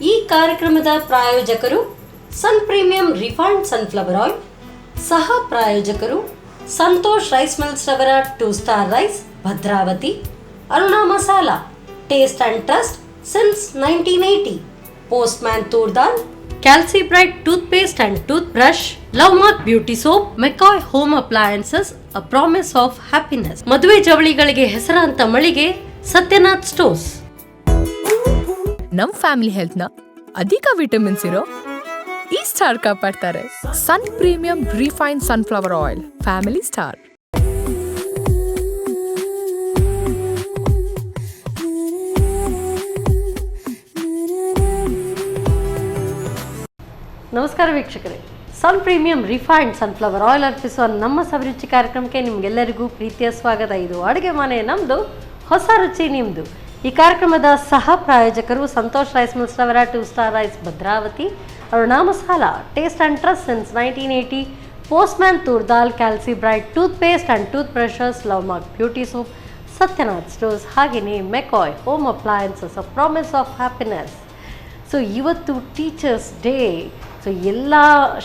ಈ ಕಾರ್ಯಕ್ರಮದ ಪ್ರಾಯೋಜಕರು ಸನ್ ಪ್ರೀಮಿಯಂ ರಿಫೈನ್ಡ್ ಸನ್ಫ್ಲವರ್ ಆಯಿಲ್, ಸಹ ಪ್ರಾಯೋಜಕರು ಸಂತೋಷ್ ರೈಸ್ ಮಿಲ್ಸ್ ರವರ 2 star rice Bhadravati, Aruna masala taste and trust since 1980, postman toor dal, Calcibright toothpaste and tooth brush, love mark beauty soap, ಮೆಕಾಯ್ home appliances, a promise of happiness. ಮದುವೆ ಜವಳಿಗಳಿಗೆ ಹೆಸರಾಂತ ಮಳಿಗೆ ಸತ್ಯನಾಥ್ ಸ್ಟೋರ್ಸ್. ನಮ್ ಫ್ಯಾಮಿಲಿ ಹೆಲ್ತ್ ನ ಅಧಿಕ ವಿಟಮಿನ್ಸ್ ಇರೋ ಈ ಸ್ಟಾರ್ ಕಾಪಾಡ್ತಾರೆ. ಸನ್ premium refined sunflower oil, family star. ನಮಸ್ಕಾರ ವೀಕ್ಷಕರೇ, ಸನ್ ಪ್ರೀಮಿಯಂ ರಿಫೈನ್ಡ್ ಸನ್ಫ್ಲವರ್ ಆಯಿಲ್ ಅರ್ಪಿಸುವ ನಮ್ಮ ಸವಿರುಚಿ ಕಾರ್ಯಕ್ರಮಕ್ಕೆ ನಿಮಗೆಲ್ಲರಿಗೂ ಪ್ರೀತಿಯ ಸ್ವಾಗತ. ಇದು ಅಡುಗೆ ಮನೆ ನಮ್ಮದು, ಹೊಸ ರುಚಿ ನಿಮ್ಮದು. ಈ ಕಾರ್ಯಕ್ರಮದ ಸಹ ಪ್ರಾಯೋಜಕರು ಸಂತೋಷ್ ರೈಸ್ ಮಿಲ್ಸ್ ರವರ 2 star rice Bhadravati, Aruna masala taste and trust since 1980, postman toor dal, Calcibright toothpaste and toothbrushes, love mark beauty soap, Satyanath stores, ಹಾಗೆಯೇ McCoy home appliances, a promise of happiness. So ಇವತ್ತು ಟೀಚರ್ಸ್ ಡೇ. ಸೊ ಎಲ್ಲ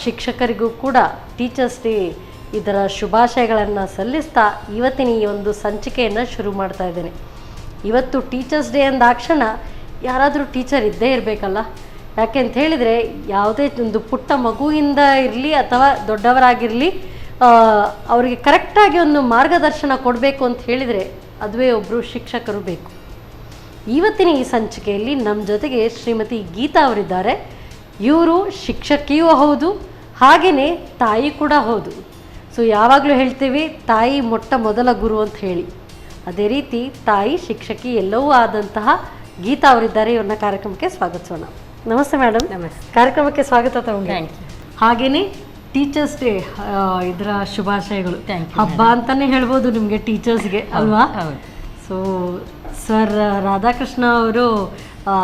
ಶಿಕ್ಷಕರಿಗೂ ಕೂಡ ಟೀಚರ್ಸ್ ಡೇ ಇದರ ಶುಭಾಶಯಗಳನ್ನು ಸಲ್ಲಿಸ್ತಾ ಇವತ್ತಿನ ಈ ಒಂದು ಸಂಚಿಕೆಯನ್ನು ಶುರು ಮಾಡ್ತಾ ಇದ್ದೇನೆ. ಇವತ್ತು ಟೀಚರ್ಸ್ ಡೇ ಅಂದಾಕ್ಷಣ ಯಾರಾದರೂ ಟೀಚರ್ ಇದ್ದೇ ಇರಬೇಕಲ್ಲ. ಯಾಕೆ ಅಂತ ಹೇಳಿದರೆ, ಯಾವುದೇ ಒಂದು ಪುಟ್ಟ ಮಗುವಿಂದ ಇರಲಿ ಅಥವಾ ದೊಡ್ಡವರಾಗಿರಲಿ, ಅವರಿಗೆ ಕರೆಕ್ಟಾಗಿ ಒಂದು ಮಾರ್ಗದರ್ಶನ ಕೊಡಬೇಕು ಅಂತ ಹೇಳಿದರೆ ಅದುವೇ ಒಬ್ಬರು ಶಿಕ್ಷಕರು ಬೇಕು. ಇವತ್ತಿನ ಈ ಸಂಚಿಕೆಯಲ್ಲಿ ನಮ್ಮ ಜೊತೆಗೆ ಶ್ರೀಮತಿ ಗೀತಾ ಅವರಿದ್ದಾರೆ. ಇವರು ಶಿಕ್ಷಕಿಯೂ ಹೌದು, ಹಾಗೆಯೇ ತಾಯಿ ಕೂಡ ಹೌದು. ಸೊ ಯಾವಾಗಲೂ ಹೇಳ್ತೀವಿ ತಾಯಿ ಮೊಟ್ಟ ಮೊದಲ ಗುರು ಅಂತ ಹೇಳಿ. ಅದೇ ರೀತಿ ತಾಯಿ, ಶಿಕ್ಷಕಿ ಎಲ್ಲವೂ ಆದಂತಹ ಗೀತಾ ಅವರಿದ್ದಾರೆ. ಇವ್ರನ್ನ ಕಾರ್ಯಕ್ರಮಕ್ಕೆ ಸ್ವಾಗತಿಸೋಣ. ನಮಸ್ತೆ ಮೇಡಮ್. ನಮಸ್ತೆ. ಕಾರ್ಯಕ್ರಮಕ್ಕೆ ಸ್ವಾಗತ ತಗೊಂಡು. ಹಾಗೆಯೇ ಟೀಚರ್ಸ್ ಡೇ ಇದರ ಶುಭಾಶಯಗಳು. ಹಬ್ಬ ಅಂತಲೇ ಹೇಳ್ಬೋದು ನಿಮಗೆ ಟೀಚರ್ಸ್ಗೆ ಅಲ್ವಾ? ಸೊ ಸರ್ ರಾಧಾಕೃಷ್ಣ ಅವರು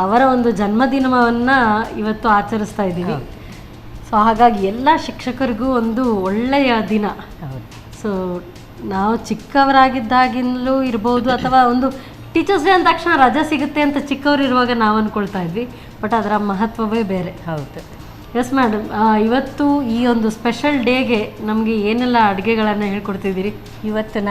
ಅವರ ಒಂದು ಜನ್ಮದಿನವನ್ನು ಇವತ್ತು ಆಚರಿಸ್ತಾ ಇದ್ದೀವಿ. ಸೊ ಹಾಗಾಗಿ ಎಲ್ಲ ಶಿಕ್ಷಕರಿಗೂ ಒಂದು ಒಳ್ಳೆಯ ದಿನ. ಸೊ ನಾವು ಚಿಕ್ಕವರಾಗಿದ್ದಾಗಿಂದಲೂ ಇರ್ಬೋದು, ಅಥವಾ ಒಂದು ಟೀಚರ್ಸ್ ಡೇ ಅಂದ ತಕ್ಷಣ ರಜೆ ಸಿಗುತ್ತೆ ಅಂತ ಚಿಕ್ಕವರು ಇರುವಾಗ ನಾವು ಅಂದ್ಕೊಳ್ತಾ ಇದ್ವಿ. ಬಟ್ ಅದರ ಮಹತ್ವವೇ ಬೇರೆ. ಹೌದು. ಎಸ್ ಮೇಡಮ್, ಇವತ್ತು ಈ ಒಂದು ಸ್ಪೆಷಲ್ ಡೇಗೆ ನಮಗೆ ಏನೆಲ್ಲ ಅಡುಗೆಗಳನ್ನು ಹೇಳ್ಕೊಡ್ತಿದ್ದೀರಿ? ಇವತ್ತು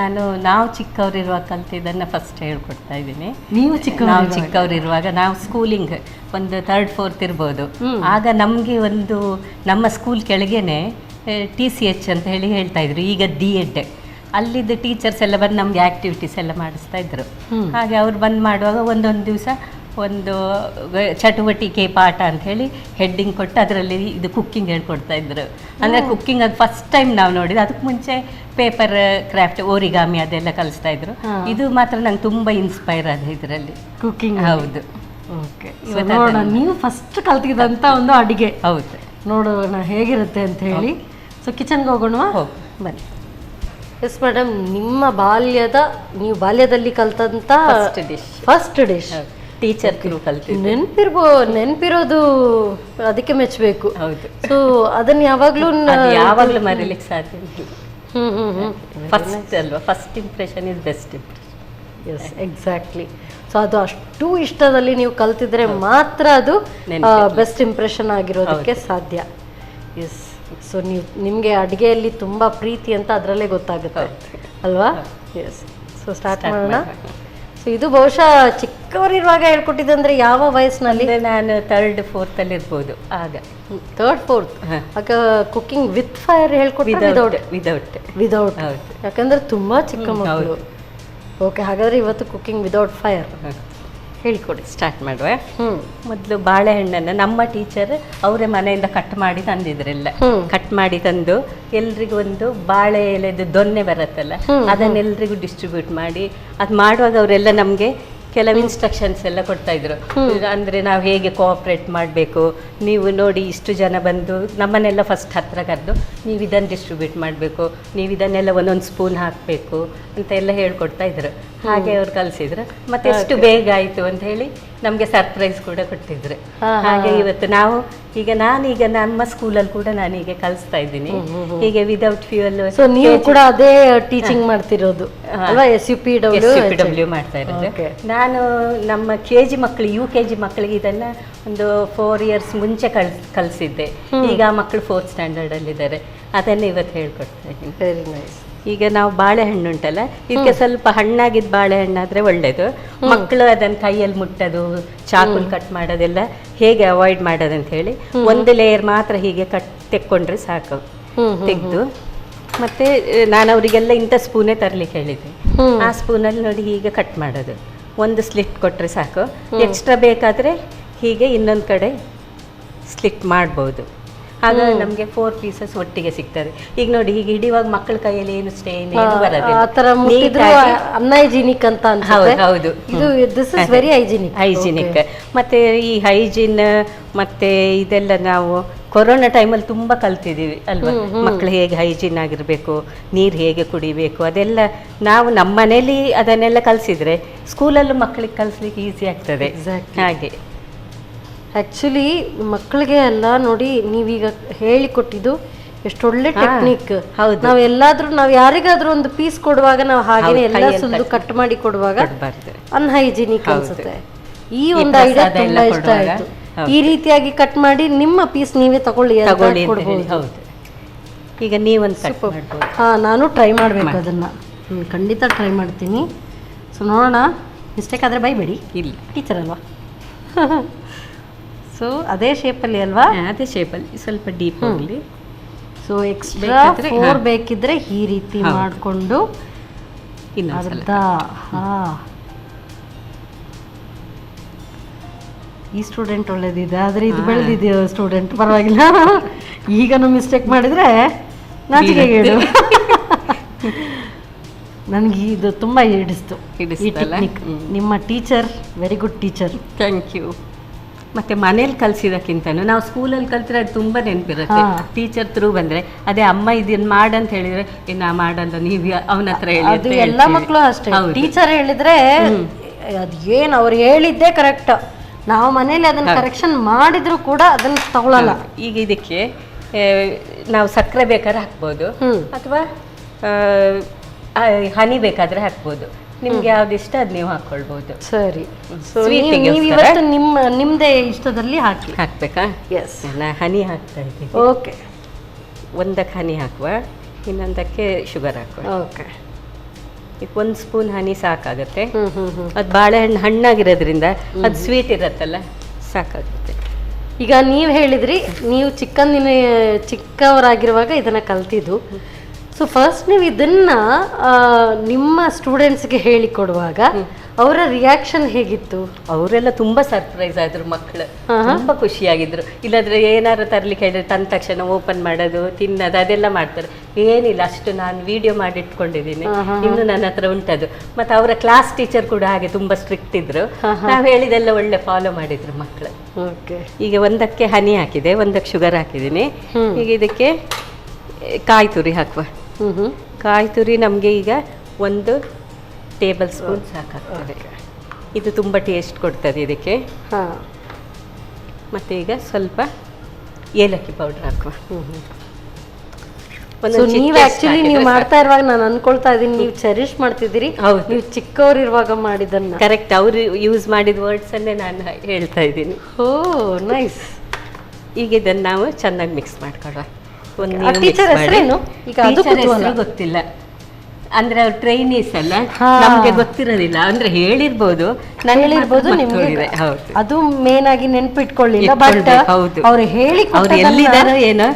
ನಾವು ಚಿಕ್ಕವರಿರುವಾಗ ಕಲ್ತಿದ್ದನ್ನು ಫಸ್ಟ್ ಹೇಳ್ಕೊಡ್ತಾ ಇದ್ದೀನಿ. ನೀವು ಚಿಕ್ಕವರಿರುವಾಗ ನಾವು ಸ್ಕೂಲಿಂಗ್ ಒಂದು 3rd 4th ಇರ್ಬೋದು. ಆಗ ನಮಗೆ ನಮ್ಮ ಸ್ಕೂಲ್ ಕೆಳಗೇನೆ TCH ಅಂತ ಹೇಳಿ ಹೇಳ್ತಾ ಇದ್ರು, ಈಗ D.Ed. ಅಲ್ಲಿದ್ದ ಟೀಚರ್ಸ್ ಎಲ್ಲ ಬಂದು ನಮಗೆ ಆ್ಯಕ್ಟಿವಿಟೀಸ್ ಎಲ್ಲ ಮಾಡಿಸ್ತಾ ಇದ್ರು. ಹಾಗೆ ಅವ್ರು ಬಂದು ಮಾಡುವಾಗ ಒಂದೊಂದು ದಿವಸ ಒಂದು ಚಟುವಟಿಕೆ ಪಾಠ ಅಂತ ಹೇಳಿ ಹೆಡ್ಡಿಂಗ್ ಕೊಟ್ಟು ಅದರಲ್ಲಿ ಇದು ಕುಕ್ಕಿಂಗ್ ಹೇಳ್ಕೊಡ್ತಾ ಇದ್ರು. ಅಂದರೆ ಕುಕ್ಕಿಂಗ್ ಅದು ಫಸ್ಟ್ ಟೈಮ್ ನಾವು ನೋಡಿದ್ದು. ಅದಕ್ಕೆ ಮುಂಚೆ ಪೇಪರ್ ಕ್ರಾಫ್ಟ್, ಓರಿಗಾಮಿ ಅದೆಲ್ಲ ಕಲಿಸ್ತಾ ಇದ್ರು. ಇದು ಮಾತ್ರ ನಂಗೆ ತುಂಬ ಇನ್ಸ್ಪೈರ್ ಆದ ಇದರಲ್ಲಿ ಕುಕ್ಕಿಂಗ್. ಹೌದು. ಓಕೆ, ನೋಡೋಣ ನೀವು ಫಸ್ಟ್ ಕಲ್ತಿದ್ದಂಥ ಒಂದು ಅಡುಗೆ. ಹೌದು, ನೋಡೋಣ ಹೇಗಿರುತ್ತೆ ಅಂತ ಹೇಳಿ. ಸೊ ಕಿಚನ್ಗೆ ಹೋಗೋಣ ಬನ್ನಿ. ಎಸ್ ಮೇಡಮ್, ನೀವು ಬಾಲ್ಯದಲ್ಲಿ ಕಲ್ತಂಥ ಫಸ್ಟ್ ಡಿಶ್ ಟೀಚರ್ ಕಲ್ತಿದ್ದು ನೆನಪಿರೋದು ಅದಕ್ಕೆ ಮೆಚ್ಚಬೇಕು. ಹೌದು. ಸೊ ಅದನ್ನ ಯಾವಾಗಲೂ ಮರೀಲಿಕ್ಕೆ ಸಾಧ್ಯ ಇಲ್ಲ. ಫಸ್ಟ್ ಅಲ್ವಾ, first impression is best impression. Yes, exactly. So ಅದು ಅಷ್ಟು ಇಷ್ಟದಲ್ಲಿ ನೀವು ಕಲ್ತಿದ್ರೆ ಮಾತ್ರ ಅದು ಬೆಸ್ಟ್ ಇಂಪ್ರೆಷನ್ ಆಗಿರೋದಕ್ಕೆ ಸಾಧ್ಯ. ಎಸ್. ಸೊ ನಿಮಗೆ ಅಡುಗೆಯಲ್ಲಿ ತುಂಬ ಪ್ರೀತಿ ಅಂತ ಅದರಲ್ಲೇ ಗೊತ್ತಾಗುತ್ತೆ ಅಲ್ವಾ? ಎಸ್. ಸೊ ಸ್ಟಾರ್ಟ್ ಮಾಡೋಣ. ಸೊ ಇದು ಬಹುಶಃ ಚಿಕ್ಕವರಿರುವಾಗ ಹೇಳ್ಕೊಟ್ಟಿದ್ದಂದ್ರೆ ಯಾವ ವಯಸ್ಸಿನಲ್ಲಿ? ನಾನು 3rd 4th ಅಲ್ಲಿ ಇರ್ಬೋದು ಆಗ. 3rd 4th ಆಗ ಕುಕ್ಕಿಂಗ್ ವಿತ್ ಫೈರ್ ಹೇಳ್ಕೊಟ್ಟಿದ್ದೆ? ವಿದೌಟ್. ಯಾಕಂದ್ರೆ ತುಂಬಾ ಚಿಕ್ಕ ಮಕ್ಕಳು. ಓಕೆ, ಹಾಗಾದ್ರೆ ಇವತ್ತು ಕುಕ್ಕಿಂಗ್ ವಿದೌಟ್ ಫೈರ್ ಹೇಳಿಕೊಡಿ. ಸ್ಟಾರ್ಟ್ ಮಾಡುವ. ಮೊದಲು ಬಾಳೆಹಣ್ಣನ್ನು ನಮ್ಮ ಟೀಚರ್ ಅವರೇ ಮನೆಯಿಂದ ಕಟ್ ಮಾಡಿ ತಂದಿದ್ರೆಲ್ಲ. ಕಟ್ ಮಾಡಿ ತಂದು ಎಲ್ರಿಗೂ ಒಂದು ಬಾಳೆ ಎಲೆದು ದೊನ್ನೆ ಬರುತ್ತಲ್ಲ, ಅದನ್ನೆಲ್ರಿಗೂ ಡಿಸ್ಟ್ರಿಬ್ಯೂಟ್ ಮಾಡಿ, ಅದು ಮಾಡುವಾಗ ಅವರೆಲ್ಲ ನಮಗೆ ಕೆಲವು ಇನ್ಸ್ಟ್ರಕ್ಷನ್ಸ್ ಎಲ್ಲ ಕೊಡ್ತಾ ಇದ್ರು. ಅಂದರೆ ನಾವು ಹೇಗೆ ಕೋಆಪ್ರೇಟ್ ಮಾಡಬೇಕು, ನೀವು ನೋಡಿ ಇಷ್ಟು ಜನ ಬಂದು ನಮ್ಮನ್ನೆಲ್ಲ ಫಸ್ಟ್ ಹತ್ರ ಕರೆದು ನೀವು ಇದನ್ನು ಡಿಸ್ಟ್ರಿಬ್ಯೂಟ್ ಮಾಡಬೇಕು, ನೀವು ಇದನ್ನೆಲ್ಲ ಒಂದೊಂದು ಸ್ಪೂನ್ ಹಾಕಬೇಕು ಅಂತ ಎಲ್ಲ ಹೇಳ್ಕೊಡ್ತಾ ಇದ್ರು. ಹಾಗೆ ಅವ್ರು ಕಲಿಸಿದ್ರು. ಮತ್ತು ಎಷ್ಟು ಬೇಗ ಆಯಿತು ಅಂತ ಹೇಳಿ ನಮಗೆ ಸರ್ಪ್ರೈಸ್ ಕೂಡ ಕೊಟ್ಟಿದ್ರು. ಹಾಗೆ ಇವತ್ತು ನಾವು ನಾನೀಗ ನಮ್ಮ ಸ್ಕೂಲಲ್ಲಿ ಕೂಡ ನಾನೀಗ ಕಲಿಸ್ತಾ ಇದ್ದೀನಿ ಹೀಗೆ ವಿದೌಟ್ ಫ್ಯೂಯಲ್. ಸೊ ನೀವು ಕೂಡ ಅದೇ ಟೀಚಿಂಗ್ ಮಾಡ್ತಿರೋದು ಅಲ್ವಾ? SUPW ಮಾಡ್ತಾ ಇರೋದು ನಾನು. ನಮ್ಮ KG ಮಕ್ಕಳು UKG ಮಕ್ಕಳಿಗೆ ಇದನ್ನ ಒಂದು 4 years ಮುಂಚೆ ಕಲಿಸಿದ್ದೆ. ಈಗ ಆ ಮಕ್ಕಳು 4th standard ಅಲ್ಲಿದ್ದಾರೆ. ಅದನ್ನ ಇವತ್ತು ಹೇಳ್ಕೊಡ್ತಾ ಇದ್ದೀನಿ. Very nice. ಈಗ ನಾವು ಬಾಳೆಹಣ್ಣು ಉಂಟಲ್ಲ, ಇದಕ್ಕೆ ಸ್ವಲ್ಪ ಹಣ್ಣಾಗಿದ್ದ ಬಾಳೆಹಣ್ಣಾದ್ರೆ ಒಳ್ಳೇದು. ಮಕ್ಕಳು ಅದನ್ನ ಕೈಯಲ್ಲಿ ಮುಟ್ಟೋದು, ಚಾಕುಲ್ ಕಟ್ ಮಾಡೋದೆಲ್ಲ ಹೇಗೆ ಅವಾಯ್ಡ್ ಮಾಡೋದಂತ ಹೇಳಿ ಒಂದು ಲೇಯರ್ ಮಾತ್ರ ಹೀಗೆ ತೆಕ್ಕೊಂಡ್ರೆ ಸಾಕು. ತೆಗೆದು ಮತ್ತೆ ನಾನು ಅವರಿಗೆಲ್ಲ ಇಂಥ ಸ್ಪೂನೇ ತರ್ಲಿಕ್ಕೆ ಹೇಳಿದ್ದೆ. ಆ ಸ್ಪೂನಲ್ಲಿ ನೋಡಿ ಹೀಗೆ ಕಟ್ ಮಾಡೋದು. ಒಂದು ಸ್ಲಿಟ್ ಕೊಟ್ಟರೆ ಸಾಕು. ಎಕ್ಸ್ಟ್ರಾ ಬೇಕಾದರೆ ಹೀಗೆ ಇನ್ನೊಂದು ಕಡೆ ಸ್ಲಿಟ್ ಮಾಡ್ಬೋದು. ಆಗ ನಮಗೆ 4 pieces ಒಟ್ಟಿಗೆ ಸಿಗ್ತದೆ. ಈಗ ನೋಡಿ ಹೀಗೆ ಹಿಡಿಯುವಾಗ ಮಕ್ಕಳ ಕೈಯಲ್ಲಿ ಏನು ಸ್ಟೇನ್ ಏನು ಬರೋದಿಲ್ಲ. ಅನ್ಹೈಜಿನಿಕ್ ಅಂತ ಅನ್ಸುತ್ತೆ. ಹೌದು, ದಿಸ್ ಇಸ್ ವೆರಿ ಹೈಜಿನಿಕ್. ಮತ್ತೆ ಈ ಹೈಜಿನ್ ಮತ್ತೆ ಇದೆಲ್ಲ ನಾವು ಕೊರೋನಾ ಟೈಮಲ್ಲಿ ತುಂಬ ಕಲ್ತಿದ್ದೀವಿ ಅಲ್ವಾ? ಮಕ್ಕಳು ಹೇಗೆ ಹೈಜಿನ್ ಆಗಿರಬೇಕು, ನೀರು ಹೇಗೆ ಕುಡಿಬೇಕು, ಅದೆಲ್ಲ ನಾವು ನಮ್ಮ ಮನೇಲಿ ಅದನ್ನೆಲ್ಲ ಕಲಿಸಿದ್ರೆ ಸ್ಕೂಲಲ್ಲೂ ಮಕ್ಕಳಿಗೆ ಕಲಿಸ್ಲಿಕ್ಕೆ ಈಸಿ ಆಗ್ತದೆ. ಹಾಗೆ ಆ್ಯಕ್ಚುಲಿ ಮಕ್ಕಳಿಗೆ ಎಲ್ಲ ನೋಡಿ ನೀವೀಗ ಹೇಳಿಕೊಟ್ಟಿದ್ದು ಎಷ್ಟೊಳ್ಳೆ ಟೆಕ್ನಿಕ್. ಹೌದು. ನಾವು ಯಾರಿಗಾದ್ರೂ ಒಂದು ಪೀಸ್ ಕೊಡುವಾಗ ನಾವು ಹಾಗೇನೆ ಎಲ್ಲ ಸುಂದು ಕಟ್ ಮಾಡಿ ಕೊಡುವಾಗ ಅನ್ಹೈಜಿನಿಕ್ ಅನ್ಸುತ್ತೆ. ಈ ಒಂದು ಐಡಿಯಾ ತುಂಬಾ ಇಷ್ಟ ಆಯ್ತು. ಈ ರೀತಿಯಾಗಿ ಕಟ್ ಮಾಡಿ ನಿಮ್ಮ ಪೀಸ್ ನೀವೇ ತಗೊಳ್ಳಿ. ಹೌದು. ಈಗ ನೀವೊಂದು ನಾನು ಟ್ರೈ ಮಾಡಬೇಕು ಅದನ್ನ. ಖಂಡಿತ ಟ್ರೈ ಮಾಡ್ತೀನಿ. ಸೊ ನೋಡೋಣ, ಮಿಸ್ಟೇಕ್ ಆದರೆ ಬೈಬೇಡಿ, ಇಲ್ಲ ಟೀಚರ್ ಅಲ್ವಾ. ಸೊ ಅದೇ ಶೇಪಲ್ಲಿ ಅಲ್ವಾ? ಅದೇ ಶೇಪಲ್ಲಿ ಸ್ವಲ್ಪ ಡೀಪ್ ಹೋಗಲಿ. ಸೊ ಎಕ್ಸ್ಟ್ರಾ 4 ಬೇಕಿದ್ರೆ ಈ ರೀತಿ ಮಾಡಿಕೊಂಡು ಅರ್ಧ. ಈ ಸ್ಟೂಡೆಂಟ್ ಒಳ್ಳೇದಿದೆ, ಆದರೆ ಇದು ಬೆಳೆದಿದೆ ಸ್ಟೂಡೆಂಟ್ ಪರವಾಗಿಲ್ಲ. ಈಗನು ಮಿಸ್ಟೇಕ್ ಮಾಡಿದ್ರೆ ನಾಚಿಕೆ ಹೇಳು. ನನಗೆ ಇದು ತುಂಬ ಹಿಡಿಸ್ತು ಈ ಟೆಕ್ನಿಕ್. ನಿಮ್ಮ teacher very good teacher. Thank you. ಮತ್ತೆ ಮನೇಲಿ ಕಲಿಸಿದಕ್ಕಿಂತನೂ ನಾವು ಸ್ಕೂಲಲ್ಲಿ ಕಲ್ತಿದ್ರೆ ಅದು ತುಂಬ ನೆನಪಿರುತ್ತೆ. ಟೀಚರ್ ಥ್ರೂ ಬಂದರೆ ಅದೇ ಅಮ್ಮ ಇದನ್ನು ಮಾಡಂತ ಹೇಳಿದರೆ ನಾ ಮಾಡಲ್ಲ, ನೀವು ಅವನ ಹತ್ರ ಹೇಳಿ. ಅದು ಎಲ್ಲ ಮಕ್ಕಳು ಅಷ್ಟೇ. ಟೀಚರ್ ಹೇಳಿದ್ರೆ ಅದು ಏನು ಅವ್ರು ಹೇಳಿದ್ದೇ ಕರೆಕ್ಟ್. ನಾವು ಮನೇಲಿ ಅದನ್ನು ಕರೆಕ್ಷನ್ ಮಾಡಿದ್ರು ಕೂಡ ಅದನ್ನು ತಗೊಳ್ಳಲ್ಲ. ಈಗ ಇದಕ್ಕೆ ನಾವು ಸಕ್ಕರೆ ಬೇಕಾದ್ರೆ ಹಾಕ್ಬೋದು, ಅಥವಾ ಹನಿ ಬೇಕಾದ್ರೆ ಹಾಕ್ಬೋದು. ನಿಮ್ಗೆ ಯಾವ್ದು ಇಷ್ಟ ಅದು ನೀವು ಹಾಕೊಳ್ಬಹುದು. ಸರಿ, ನಿಮ್ದೇ ಇಷ್ಟದಲ್ಲಿ ಹಾಕ್ಬೇಕಾ? ಎಸ್, ನಾ ಹನಿ ಹಾಕ್ತಾ ಇದ್ದೀನಿ. ಓಕೆ, ಒಂದಕ್ಕೆ ಹನಿ ಹಾಕುವ, ಇನ್ನೊಂದಕ್ಕೆ ಶುಗರ್ ಹಾಕುವ. ಓಕೆ, ಈಗ 1 ಸ್ಪೂನ್ ಹನಿ ಸಾಕಾಗತ್ತೆ. ಅದು ಬಾಳೆಹಣ್ಣು ಹಣ್ಣಾಗಿರೋದ್ರಿಂದ ಅದು ಸ್ವೀಟ್ ಇರತ್ತಲ್ಲ, ಸಾಕಾಗುತ್ತೆ. ಈಗ ನೀವು ಹೇಳಿದ್ರಿ ನೀವು ಚಿಕ್ಕವರಾಗಿರುವಾಗ ಇದನ್ನ ಕಲ್ತಿದ್ದು. ಸೊ ಫಸ್ಟ್ ನೀವು ಇದನ್ನ ನಿಮ್ಮ ಸ್ಟೂಡೆಂಟ್ಸ್ಗೆ ಹೇಳಿಕೊಡುವಾಗ ಅವರ ರಿಯಾಕ್ಷನ್ ಹೇಗಿತ್ತು? ಅವರೆಲ್ಲ ತುಂಬಾ ಸರ್ಪ್ರೈಸ್ ಆದ್ರು, ಮಕ್ಕಳು ತುಂಬಾ ಖುಷಿಯಾಗಿದ್ರು. ಇಲ್ಲಾಂದ್ರೆ ಏನಾದ್ರು ತರ್ಲಿಕ್ಕೆ ಹೇಳಿದ್ರೆ ತಂದ ತಕ್ಷಣ ಓಪನ್ ಮಾಡೋದು, ತಿನ್ನೋದು ಅದೆಲ್ಲ ಮಾಡ್ತಾರೆ. ಏನಿಲ್ಲ, ಅಷ್ಟು ನಾನು ವಿಡಿಯೋ ಮಾಡಿ ಇಟ್ಕೊಂಡಿದ್ದೀನಿ, ಇನ್ನು ನನ್ನ ಹತ್ರ ಉಂಟದು. ಮತ್ತೆ ಅವರ ಕ್ಲಾಸ್ ಟೀಚರ್ ಕೂಡ ಹಾಗೆ ತುಂಬಾ ಸ್ಟ್ರಿಕ್ಟ್ ಇದ್ರು. ನಾವು ಹೇಳಿದೆಲ್ಲ ಒಳ್ಳೆ ಫಾಲೋ ಮಾಡಿದ್ರು ಮಕ್ಕಳು. ಈಗ ಒಂದಕ್ಕೆ ಹನಿ ಹಾಕಿದೆ, ಒಂದಕ್ಕೆ ಶುಗರ್ ಹಾಕಿದ್ದೀನಿ. ಈಗ ಇದಕ್ಕೆ ಕಾಯಿ ತುರಿ ಹಾಕುವ. ಕಾಯಿ ತುರಿ ನಮಗೆ ಈಗ 1 ಟೇಬಲ್ ಸ್ಪೂನ್ ಸಾಕಾಗ್ತದೆ. ಇದು ತುಂಬ ಟೇಸ್ಟ್ ಕೊಡ್ತದೆ ಇದಕ್ಕೆ. ಮತ್ತು ಈಗ ಸ್ವಲ್ಪ ಏಲಕ್ಕಿ ಪೌಡರ್ ಹಾಕುವ. ನೀವು ಆಕ್ಚುಲಿ ನೀವು ಮಾಡ್ತಾ ಇರುವಾಗ ನಾನು ಅನ್ಕೊಳ್ತಾ ಇದ್ದೀನಿ ನೀವು ಚೆರಿಶ್ ಮಾಡ್ತಿದ್ದೀರಿ. ಹೌದು, ನೀವು ಚಿಕ್ಕವರಿರುವಾಗ ಮಾಡಿದ್ದನ್ನ. ಕರೆಕ್ಟ್, ಅವರು ಯೂಸ್ ಮಾಡಿದ ವರ್ಡ್ಸನ್ನೇ ನಾನು ಹೇಳ್ತಾ ಇದ್ದೀನಿ. ಓ ನೈಸ್. ಈಗ ಇದನ್ನು ನಾವು ಚೆನ್ನಾಗಿ ಮಿಕ್ಸ್ ಮಾಡ್ಕೊಳ್ಳುವ. ಟೀಚರ್ ಹೆಸರೇನು? ಈಗ ಅದು ಗೊತ್ತಿಲ್ಲ, ಅಂದ್ರೆ ಅವ್ರು ಟ್ರೈನೀಸ್ ಅಲ್ಲ, ನಮ್ಗೆ ಗೊತ್ತಿರೋದಿಲ್ಲ. ಅಂದ್ರೆ ಹೇಳಿರ್ಬೋದು, ನಿಮ್ಗೆ ಅದು ಮೇನ್ ಆಗಿ ನೆನ್ಪಿಟ್ಕೊಳ್ಳಿಲ್ಲ. ಬಟ್ ಅವ್ರು ಹೇಳಿ ಅವ್ರು ಎಲ್ಲಿದಾರೋ ಏನೋ,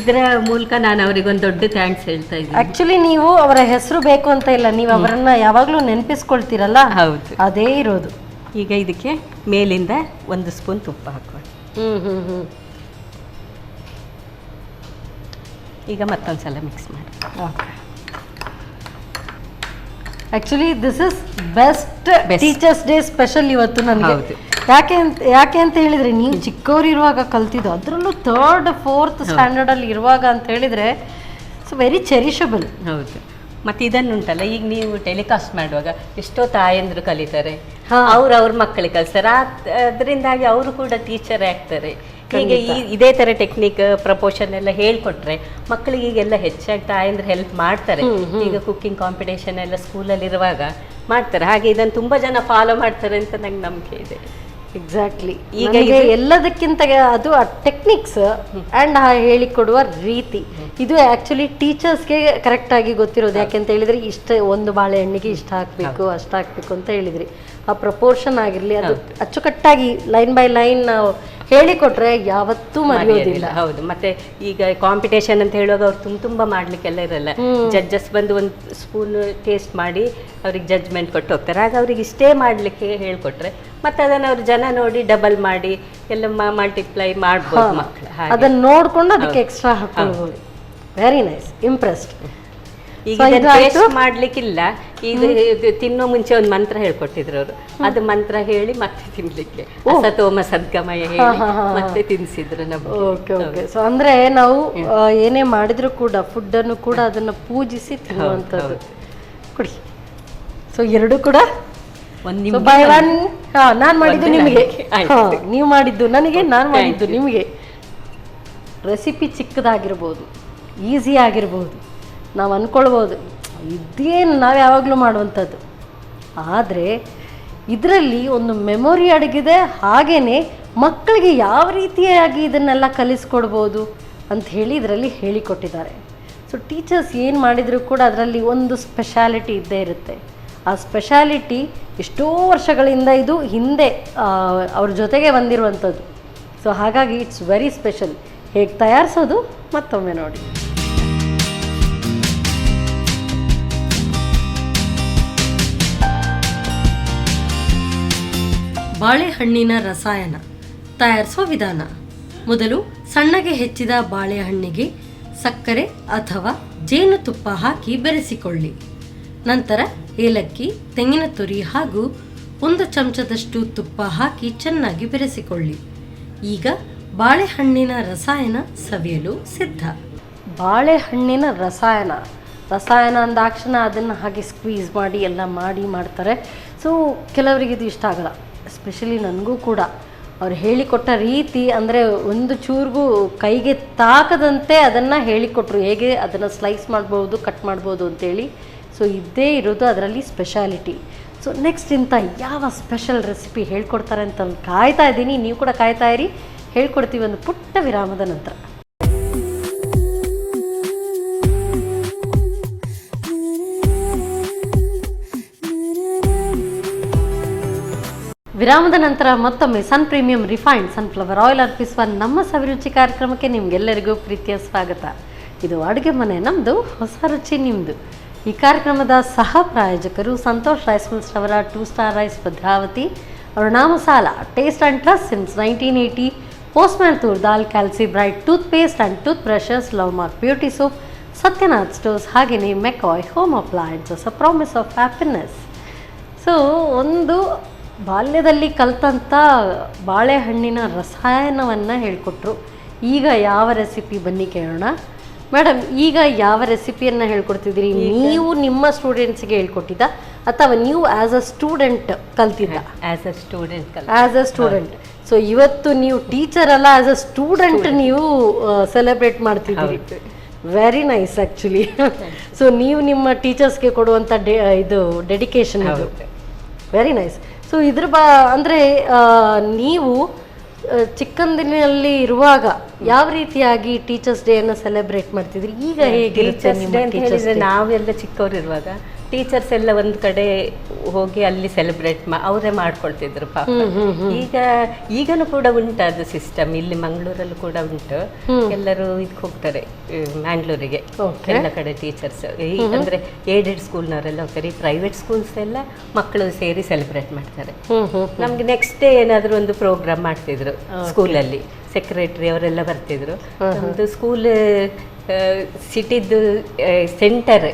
ಇದರ ಮೂಲಕ ನಾನು ಅವರಿಗೊಂದು ದೊಡ್ಡ ಥ್ಯಾಂಕ್ಸ್ ಹೇಳ್ತಾ ಇದ್ದೀನಿ. ಆಕ್ಚುಲಿ ನೀವು ಅವರ ಹೆಸರು ಬೇಕು ಅಂತ ಇಲ್ಲ, ನೀವು ಅವರನ್ನ ಯಾವಾಗ್ಲೂ ನೆನ್ಪಿಸ್ಕೊಳ್ತೀರಲ್ಲ. ಹೌದು, ಅದೇ ಇರೋದು. ಈಗ ಇದಕ್ಕೆ ಮೇಲಿಂದ 1 ಸ್ಪೂನ್ ತುಪ್ಪ ಹಾಕುವ. ಈಗ ಮತ್ತೊಂದ್ಸಲ ಮಿಕ್ಸ್ ಮಾಡಿ. Actually this is best teachers day special ಇವತ್ತು ನನಗೆ. ಯಾಕೆ ಅಂತ ಹೇಳಿದ್ರೆ ನೀವು ಚಿಕ್ಕವರಿರುವಾಗ ಕಲ್ತಿದ್ದು, ಅದರಲ್ಲೂ 3rd 4th ಸ್ಟ್ಯಾಂಡರ್ಡ್ ಅಲ್ಲಿ ಇರುವಾಗ ಅಂತ ಹೇಳಿದ್ರೆ ಇಟ್ಸ್ ವೆರಿ ಚೆರಿಷಬಲ್. ಹೌದು. ಮತ್ತು ಇದನ್ನುಂಟಲ್ಲ, ಈಗ ನೀವು ಟೆಲಿಕಾಸ್ಟ್ ಮಾಡುವಾಗ ಎಷ್ಟೋ ತಾಯಂದ್ರು ಕಲಿತಾರೆ, ಅವ್ರ ಮಕ್ಕಳಿಗೆ ಕಲಿಸ್ತಾರೆ. ಅದರಿಂದಾಗಿ ಅವರು ಕೂಡ ಟೀಚರ್ ಆಗ್ತಾರೆ. ಹೀಗೆ ಇದೇ ತರ ಟೆಕ್ನಿಕ್ ಪ್ರಪೋರ್ಷನ್ ಎಲ್ಲ ಹೇಳ್ಕೊಟ್ರೆ ಮಕ್ಕಳಿಗೆ ಈಗೆಲ್ಲ ಹೆಚ್ಚಾಗಿ ತಾಯಂದ್ರೆ ಹೆಲ್ಪ್ ಮಾಡ್ತಾರೆ. ಈಗ ಕುಕ್ಕಿಂಗ್ ಕಾಂಪಿಟೇಷನ್ ಎಲ್ಲ ಸ್ಕೂಲಲ್ಲಿ ಇರುವಾಗ ಮಾಡ್ತಾರೆ. ಹಾಗೆ ಇದನ್ನು ತುಂಬಾ ಜನ ಫಾಲೋ ಮಾಡ್ತಾರೆ ಅಂತ ನಂಗೆ ನಂಬಿಕೆ ಇದೆ. ಎಕ್ಸಾಕ್ಟ್ಲಿ. ಈಗ ಎಲ್ಲದಕ್ಕಿಂತ ಅದು ಟೆಕ್ನಿಕ್ಸ್ ಆ್ಯಂಡ್ ಹೇಳಿಕೊಡುವ ರೀತಿ, ಇದು ಆ್ಯಕ್ಚುಲಿ ಟೀಚರ್ಸ್ಗೆ ಕರೆಕ್ಟಾಗಿ ಗೊತ್ತಿರೋದು. ಯಾಕೆಂತ ಹೇಳಿದರೆ ಒಂದು ಬಾಳೆಹಣ್ಣಿಗೆ ಇಷ್ಟ ಹಾಕಬೇಕು ಅಷ್ಟು ಹಾಕಬೇಕು ಅಂತ ಹೇಳಿದ್ರಿ. ಆ ಪ್ರಪೋರ್ಷನ್ ಆಗಿರಲಿ, ಅದು ಅಚ್ಚುಕಟ್ಟಾಗಿ ಲೈನ್ ಬೈ ಲೈನ್ ನಾವು ಹೇಳಿಕೊಟ್ರೆ ಯಾವತ್ತೂ ಮರೆಯೋದಿಲ್ಲ. ಹೌದು. ಮತ್ತೆ ಈಗ ಕಾಂಪಿಟೇಷನ್ ಅಂತ ಹೇಳುವಾಗ ಅವ್ರು ತುಂಬಾ ಮಾಡ್ಲಿಕ್ಕೆಲ್ಲ ಇರಲ್ಲ. ಜಡ್ಜಸ್ ಬಂದು ಒಂದು ಸ್ಪೂನ್ ಟೇಸ್ಟ್ ಮಾಡಿ ಅವ್ರಿಗೆ ಜಡ್ಜ್ಮೆಂಟ್ ಕೊಟ್ಟು ಹೋಗ್ತಾರೆ. ಆಗ ಅವ್ರಿಗೆ ಇಷ್ಟೇ ಮಾಡ್ಲಿಕ್ಕೆ ಹೇಳ್ಕೊಟ್ರೆ ಮತ್ತೆ ಅದನ್ನು ಅವ್ರು ಜನ ನೋಡಿ ಡಬಲ್ ಮಾಡಿ ಎಲ್ಲ ಮಲ್ಟಿಪ್ಲೈ ಮಾಡ್ಬೋದು ಮಕ್ಕಳು. ಅದನ್ನ ನೋಡ್ಕೊಂಡು ಅದಕ್ಕೆ ಎಕ್ಸ್ಟ್ರಾ ಹಾಕೊಳ್ಬೋದು. Very nice, impressed. ಈಗ ಟೇಸ್ಟ್ ಮಾಡ್ಲಿಕ್ಕಿಲ್ಲ, ಇದು ತಿನ್ನೋ ಮುಂಚೆ ಒಂದು ಮಂತ್ರ ಹೇಳ್ಕೊಟ್ಟಿದ್ರು ಅವರು. ಅದು ಮಂತ್ರ ಹೇಳಿ ಮತ್ತೆ ತಿನ್ಲಿಕ್ಕೆ ಅಸತೋಮ ಸದ್ಗಮಯ ಹೇಳಿ ಮತ್ತೆ ತಿನ್ಸಿದ್ರು ನಮ್ಗೆ. Okay okay. ಸೊ ಅಂದ್ರೆ ನಾವು ಏನೇ ಮಾಡಿದ್ರು ಕೂಡ ಫುಡ್ ಅನ್ನು ಕೂಡ ಅದನ್ನ ಪೂಜಿಸಿ ತಿನ್ನುವಂಥದ್ದು. ಕುಡಿ. ಸೊ ಎರಡು ಕೂಡ ನಾನು ಮಾಡಿದ್ದು ನಿಮಗೆ, ನೀವು ಮಾಡಿದ್ದು ನನಗೆ, ನಾನು ಮಾಡಿದ್ದು ನಿಮಗೆ. ರೆಸಿಪಿ ಚಿಕ್ಕದಾಗಿರ್ಬೋದು, ಈಸಿ ಆಗಿರ್ಬೋದು, ನಾವು ಅಂದ್ಕೊಳ್ಬೋದು ಇದೇನು ನಾವು ಯಾವಾಗಲೂ ಮಾಡುವಂಥದ್ದು. ಆದರೆ ಇದರಲ್ಲಿ ಒಂದು ಮೆಮೊರಿ ಅಡಗಿದೆ. ಹಾಗೆಯೇ ಮಕ್ಕಳಿಗೆ ಯಾವ ರೀತಿಯಾಗಿ ಇದನ್ನೆಲ್ಲ ಕಲಿಸ್ಕೊಡ್ಬೋದು ಅಂತ ಹೇಳಿ ಇದರಲ್ಲಿ ಹೇಳಿಕೊಟ್ಟಿದ್ದಾರೆ. ಸೊ ಟೀಚರ್ಸ್ ಏನು ಮಾಡಿದರೂ ಕೂಡ ಅದರಲ್ಲಿ ಒಂದು ಸ್ಪೆಷಾಲಿಟಿ ಇದ್ದೇ ಇರುತ್ತೆ. ಆ ಸ್ಪೆಷಾಲಿಟಿ ಎಷ್ಟೋ ವರ್ಷಗಳಿಂದ ಇದು ಹಿಂದೆ ಅವ್ರ ಜೊತೆಗೆ ಬಂದಿರುವಂಥದ್ದು. ಸೊ ಹಾಗಾಗಿ ಇಟ್ಸ್ ವೆರಿ ಸ್ಪೆಷಲ್. ಹೇಗೆ ತಯಾರಿಸೋದು ಮತ್ತೊಮ್ಮೆ ನೋಡಿ. ಬಾಳೆಹಣ್ಣಿನ ರಸಾಯನ ತಯಾರಿಸುವ ವಿಧಾನ. ಮೊದಲು ಸಣ್ಣಗೆ ಹೆಚ್ಚಿದ ಬಾಳೆಹಣ್ಣಿಗೆ ಸಕ್ಕರೆ ಅಥವಾ ಜೇನುತುಪ್ಪ ಹಾಕಿ ಬೆರೆಸಿಕೊಳ್ಳಿ. ನಂತರ ಏಲಕ್ಕಿ, ತೆಂಗಿನ ತುರಿ ಹಾಗೂ 1 ಚಮಚದಷ್ಟು ತುಪ್ಪ ಹಾಕಿ ಚೆನ್ನಾಗಿ ಬೆರೆಸಿಕೊಳ್ಳಿ. ಈಗ ಬಾಳೆಹಣ್ಣಿನ ರಸಾಯನ ಸವಿಯಲು ಸಿದ್ಧ. ಬಾಳೆಹಣ್ಣಿನ ರಸಾಯನ ಅಂದಾಕ್ಷಣ ಅದನ್ನು ಹಾಗೆ ಸ್ಕ್ವೀಸ್ ಮಾಡಿ ಎಲ್ಲ ಮಾಡ್ತಾರೆ. ಸೊ ಕೆಲವರಿಗೆ ಇದು ಇಷ್ಟ ಆಗಲ್ಲ. ಎಸ್ಪೆಷಲಿ ನನಗೂ ಕೂಡ ಅವ್ರು ಹೇಳಿಕೊಟ್ಟ ರೀತಿ ಅಂದರೆ ಒಂದು ಚೂರಿಗೂ ಕೈಗೆ ತಾಕದಂತೆ ಅದನ್ನು ಹೇಳಿಕೊಟ್ರು. ಹೇಗೆ ಅದನ್ನು ಸ್ಲೈಸ್ ಮಾಡ್ಬೋದು, ಕಟ್ ಮಾಡ್ಬೋದು ಅಂತೇಳಿ. ಸೊ ಇದೇ ಇರೋದು ಅದರಲ್ಲಿ ಸ್ಪೆಷಾಲಿಟಿ. ಸೊ ನೆಕ್ಸ್ಟ್ ಇಂಥ ಯಾವ ಸ್ಪೆಷಲ್ ರೆಸಿಪಿ ಹೇಳ್ಕೊಡ್ತಾರೆ ಅಂತ ಕಾಯ್ತಾ ಇದ್ದೀನಿ. ನೀವು ಕೂಡ ಕಾಯ್ತಾ ಇರಿ, ಹೇಳ್ಕೊಡ್ತೀವಿ ಒಂದು ಪುಟ್ಟ ವಿರಾಮದ ನಂತರ. ವಿರಾಮದ ನಂತರ ಮತ್ತೊಮ್ಮೆ ಸನ್ ಪ್ರೀಮಿಯಂ ರಿಫೈನ್ಡ್ ಸನ್ಫ್ಲವರ್ ಆಯಿಲ್ ಅರ್ಪಿಸುವ ನಮ್ಮ ಸವಿರುಚಿ ಕಾರ್ಯಕ್ರಮಕ್ಕೆ ನಿಮಗೆಲ್ಲರಿಗೂ ಪ್ರೀತಿಯ ಸ್ವಾಗತ. ಇದು ಅಡುಗೆ ಮನೆ ನಮ್ಮದು, ಹೊಸ ರುಚಿ ನಿಮ್ಮದು. ಈ ಕಾರ್ಯಕ್ರಮದ ಸಹ ಪ್ರಾಯೋಜಕರು ಸಂತೋಷ್ ರೈಸ್ ಮಿಲ್ಸ್ ಅವರ 2 star rice Bhadravati, Aruna masala, taste and trust since 1980, postman toor dal, Calcibright toothpaste and toothbrushes, love mark beauty soap, Satyanath stores, ಹಾಗೆಯೇ McCoy home appliances, a promise of happiness. So ಒಂದು ಬಾಲ್ಯದಲ್ಲಿ ಕಲ್ತಂಥ ಬಾಳೆಹಣ್ಣಿನ ರಸಾಯನವನ್ನು ಹೇಳಿಕೊಟ್ರು. ಈಗ ಯಾವ ರೆಸಿಪಿ ಬನ್ನಿ ಕೇಳೋಣ. ಮೇಡಮ್, ಈಗ ಯಾವ ರೆಸಿಪಿಯನ್ನು ಹೇಳ್ಕೊಡ್ತಿದ್ದೀರಿ? ನೀವು ನಿಮ್ಮ ಸ್ಟೂಡೆಂಟ್ಸ್ಗೆ ಹೇಳ್ಕೊಟ್ಟಿದ್ದ ಅಥವಾ ನೀವು ಆ್ಯಸ್ ಅ ಸ್ಟೂಡೆಂಟ್ ಕಲ್ತಿದ್ದ? As a student. ಸೊ ಇವತ್ತು ನೀವು ಟೀಚರ್ ಅಲ್ಲ, ಆ್ಯಸ್ ಅ ಸ್ಟೂಡೆಂಟ್ ನೀವು ಸೆಲೆಬ್ರೇಟ್ ಮಾಡ್ತಿದ್ದೀರಿ. Very nice actually. ಸೊ ನೀವು ನಿಮ್ಮ ಟೀಚರ್ಸ್ಗೆ ಕೊಡುವಂಥ ಇದು ಡೆಡಿಕೇಶನ್ ಇದು. Very nice. ಸೊ ಇದ್ರ ಅಂದರೆ ನೀವು ಚಿಕ್ಕಂದಿನಲ್ಲಿ ಇರುವಾಗ ಯಾವ ರೀತಿಯಾಗಿ ಟೀಚರ್ಸ್ ಡೇಯನ್ನು ಸೆಲೆಬ್ರೇಟ್ ಮಾಡ್ತಿದ್ರಿ? ಈಗ ಹೇಗೆ? ನಾವೆಲ್ಲ ಚಿಕ್ಕವರಿರುವಾಗ ಟೀಚರ್ಸ್ ಎಲ್ಲ ಒಂದು ಕಡೆ ಹೋಗಿ ಅಲ್ಲಿ ಸೆಲೆಬ್ರೇಟ್ ಅವರೇ ಮಾಡ್ಕೊಳ್ತಿದ್ರು ಪಾಪ. ಈಗನೂ ಕೂಡ ಉಂಟು ಅದು ಸಿಸ್ಟಮ್. ಇಲ್ಲಿ ಮಂಗಳೂರಲ್ಲೂ ಕೂಡ ಉಂಟು. ಎಲ್ಲರೂ ಇದಕ್ಕೆ ಹೋಗ್ತಾರೆ ಮ್ಯಾಂಗ್ಳೂರಿಗೆ, ಎಲ್ಲ ಕಡೆ ಟೀಚರ್ಸ್. ಅಂದ್ರೆ ಏಡೆಡ್ ಸ್ಕೂಲ್ನವರೆಲ್ಲ ಹೋಗ್ತಾರೆ. ಈ ಪ್ರೈವೇಟ್ ಸ್ಕೂಲ್ಸ್ ಎಲ್ಲ ಮಕ್ಕಳು ಸೇರಿ ಸೆಲೆಬ್ರೇಟ್ ಮಾಡ್ತಾರೆ. ನಮ್ಗೆ ನೆಕ್ಸ್ಟ್ ಡೇ ಏನಾದರೂ ಒಂದು ಪ್ರೋಗ್ರಾಮ್ ಮಾಡ್ತಿದ್ರು ಸ್ಕೂಲಲ್ಲಿ. ಸೆಕ್ರೆಟರಿ ಅವರೆಲ್ಲ ಬರ್ತಿದ್ರು. ಒಂದು ಸ್ಕೂಲ್ ಸಿಟಿದು ಸೆಂಟರ್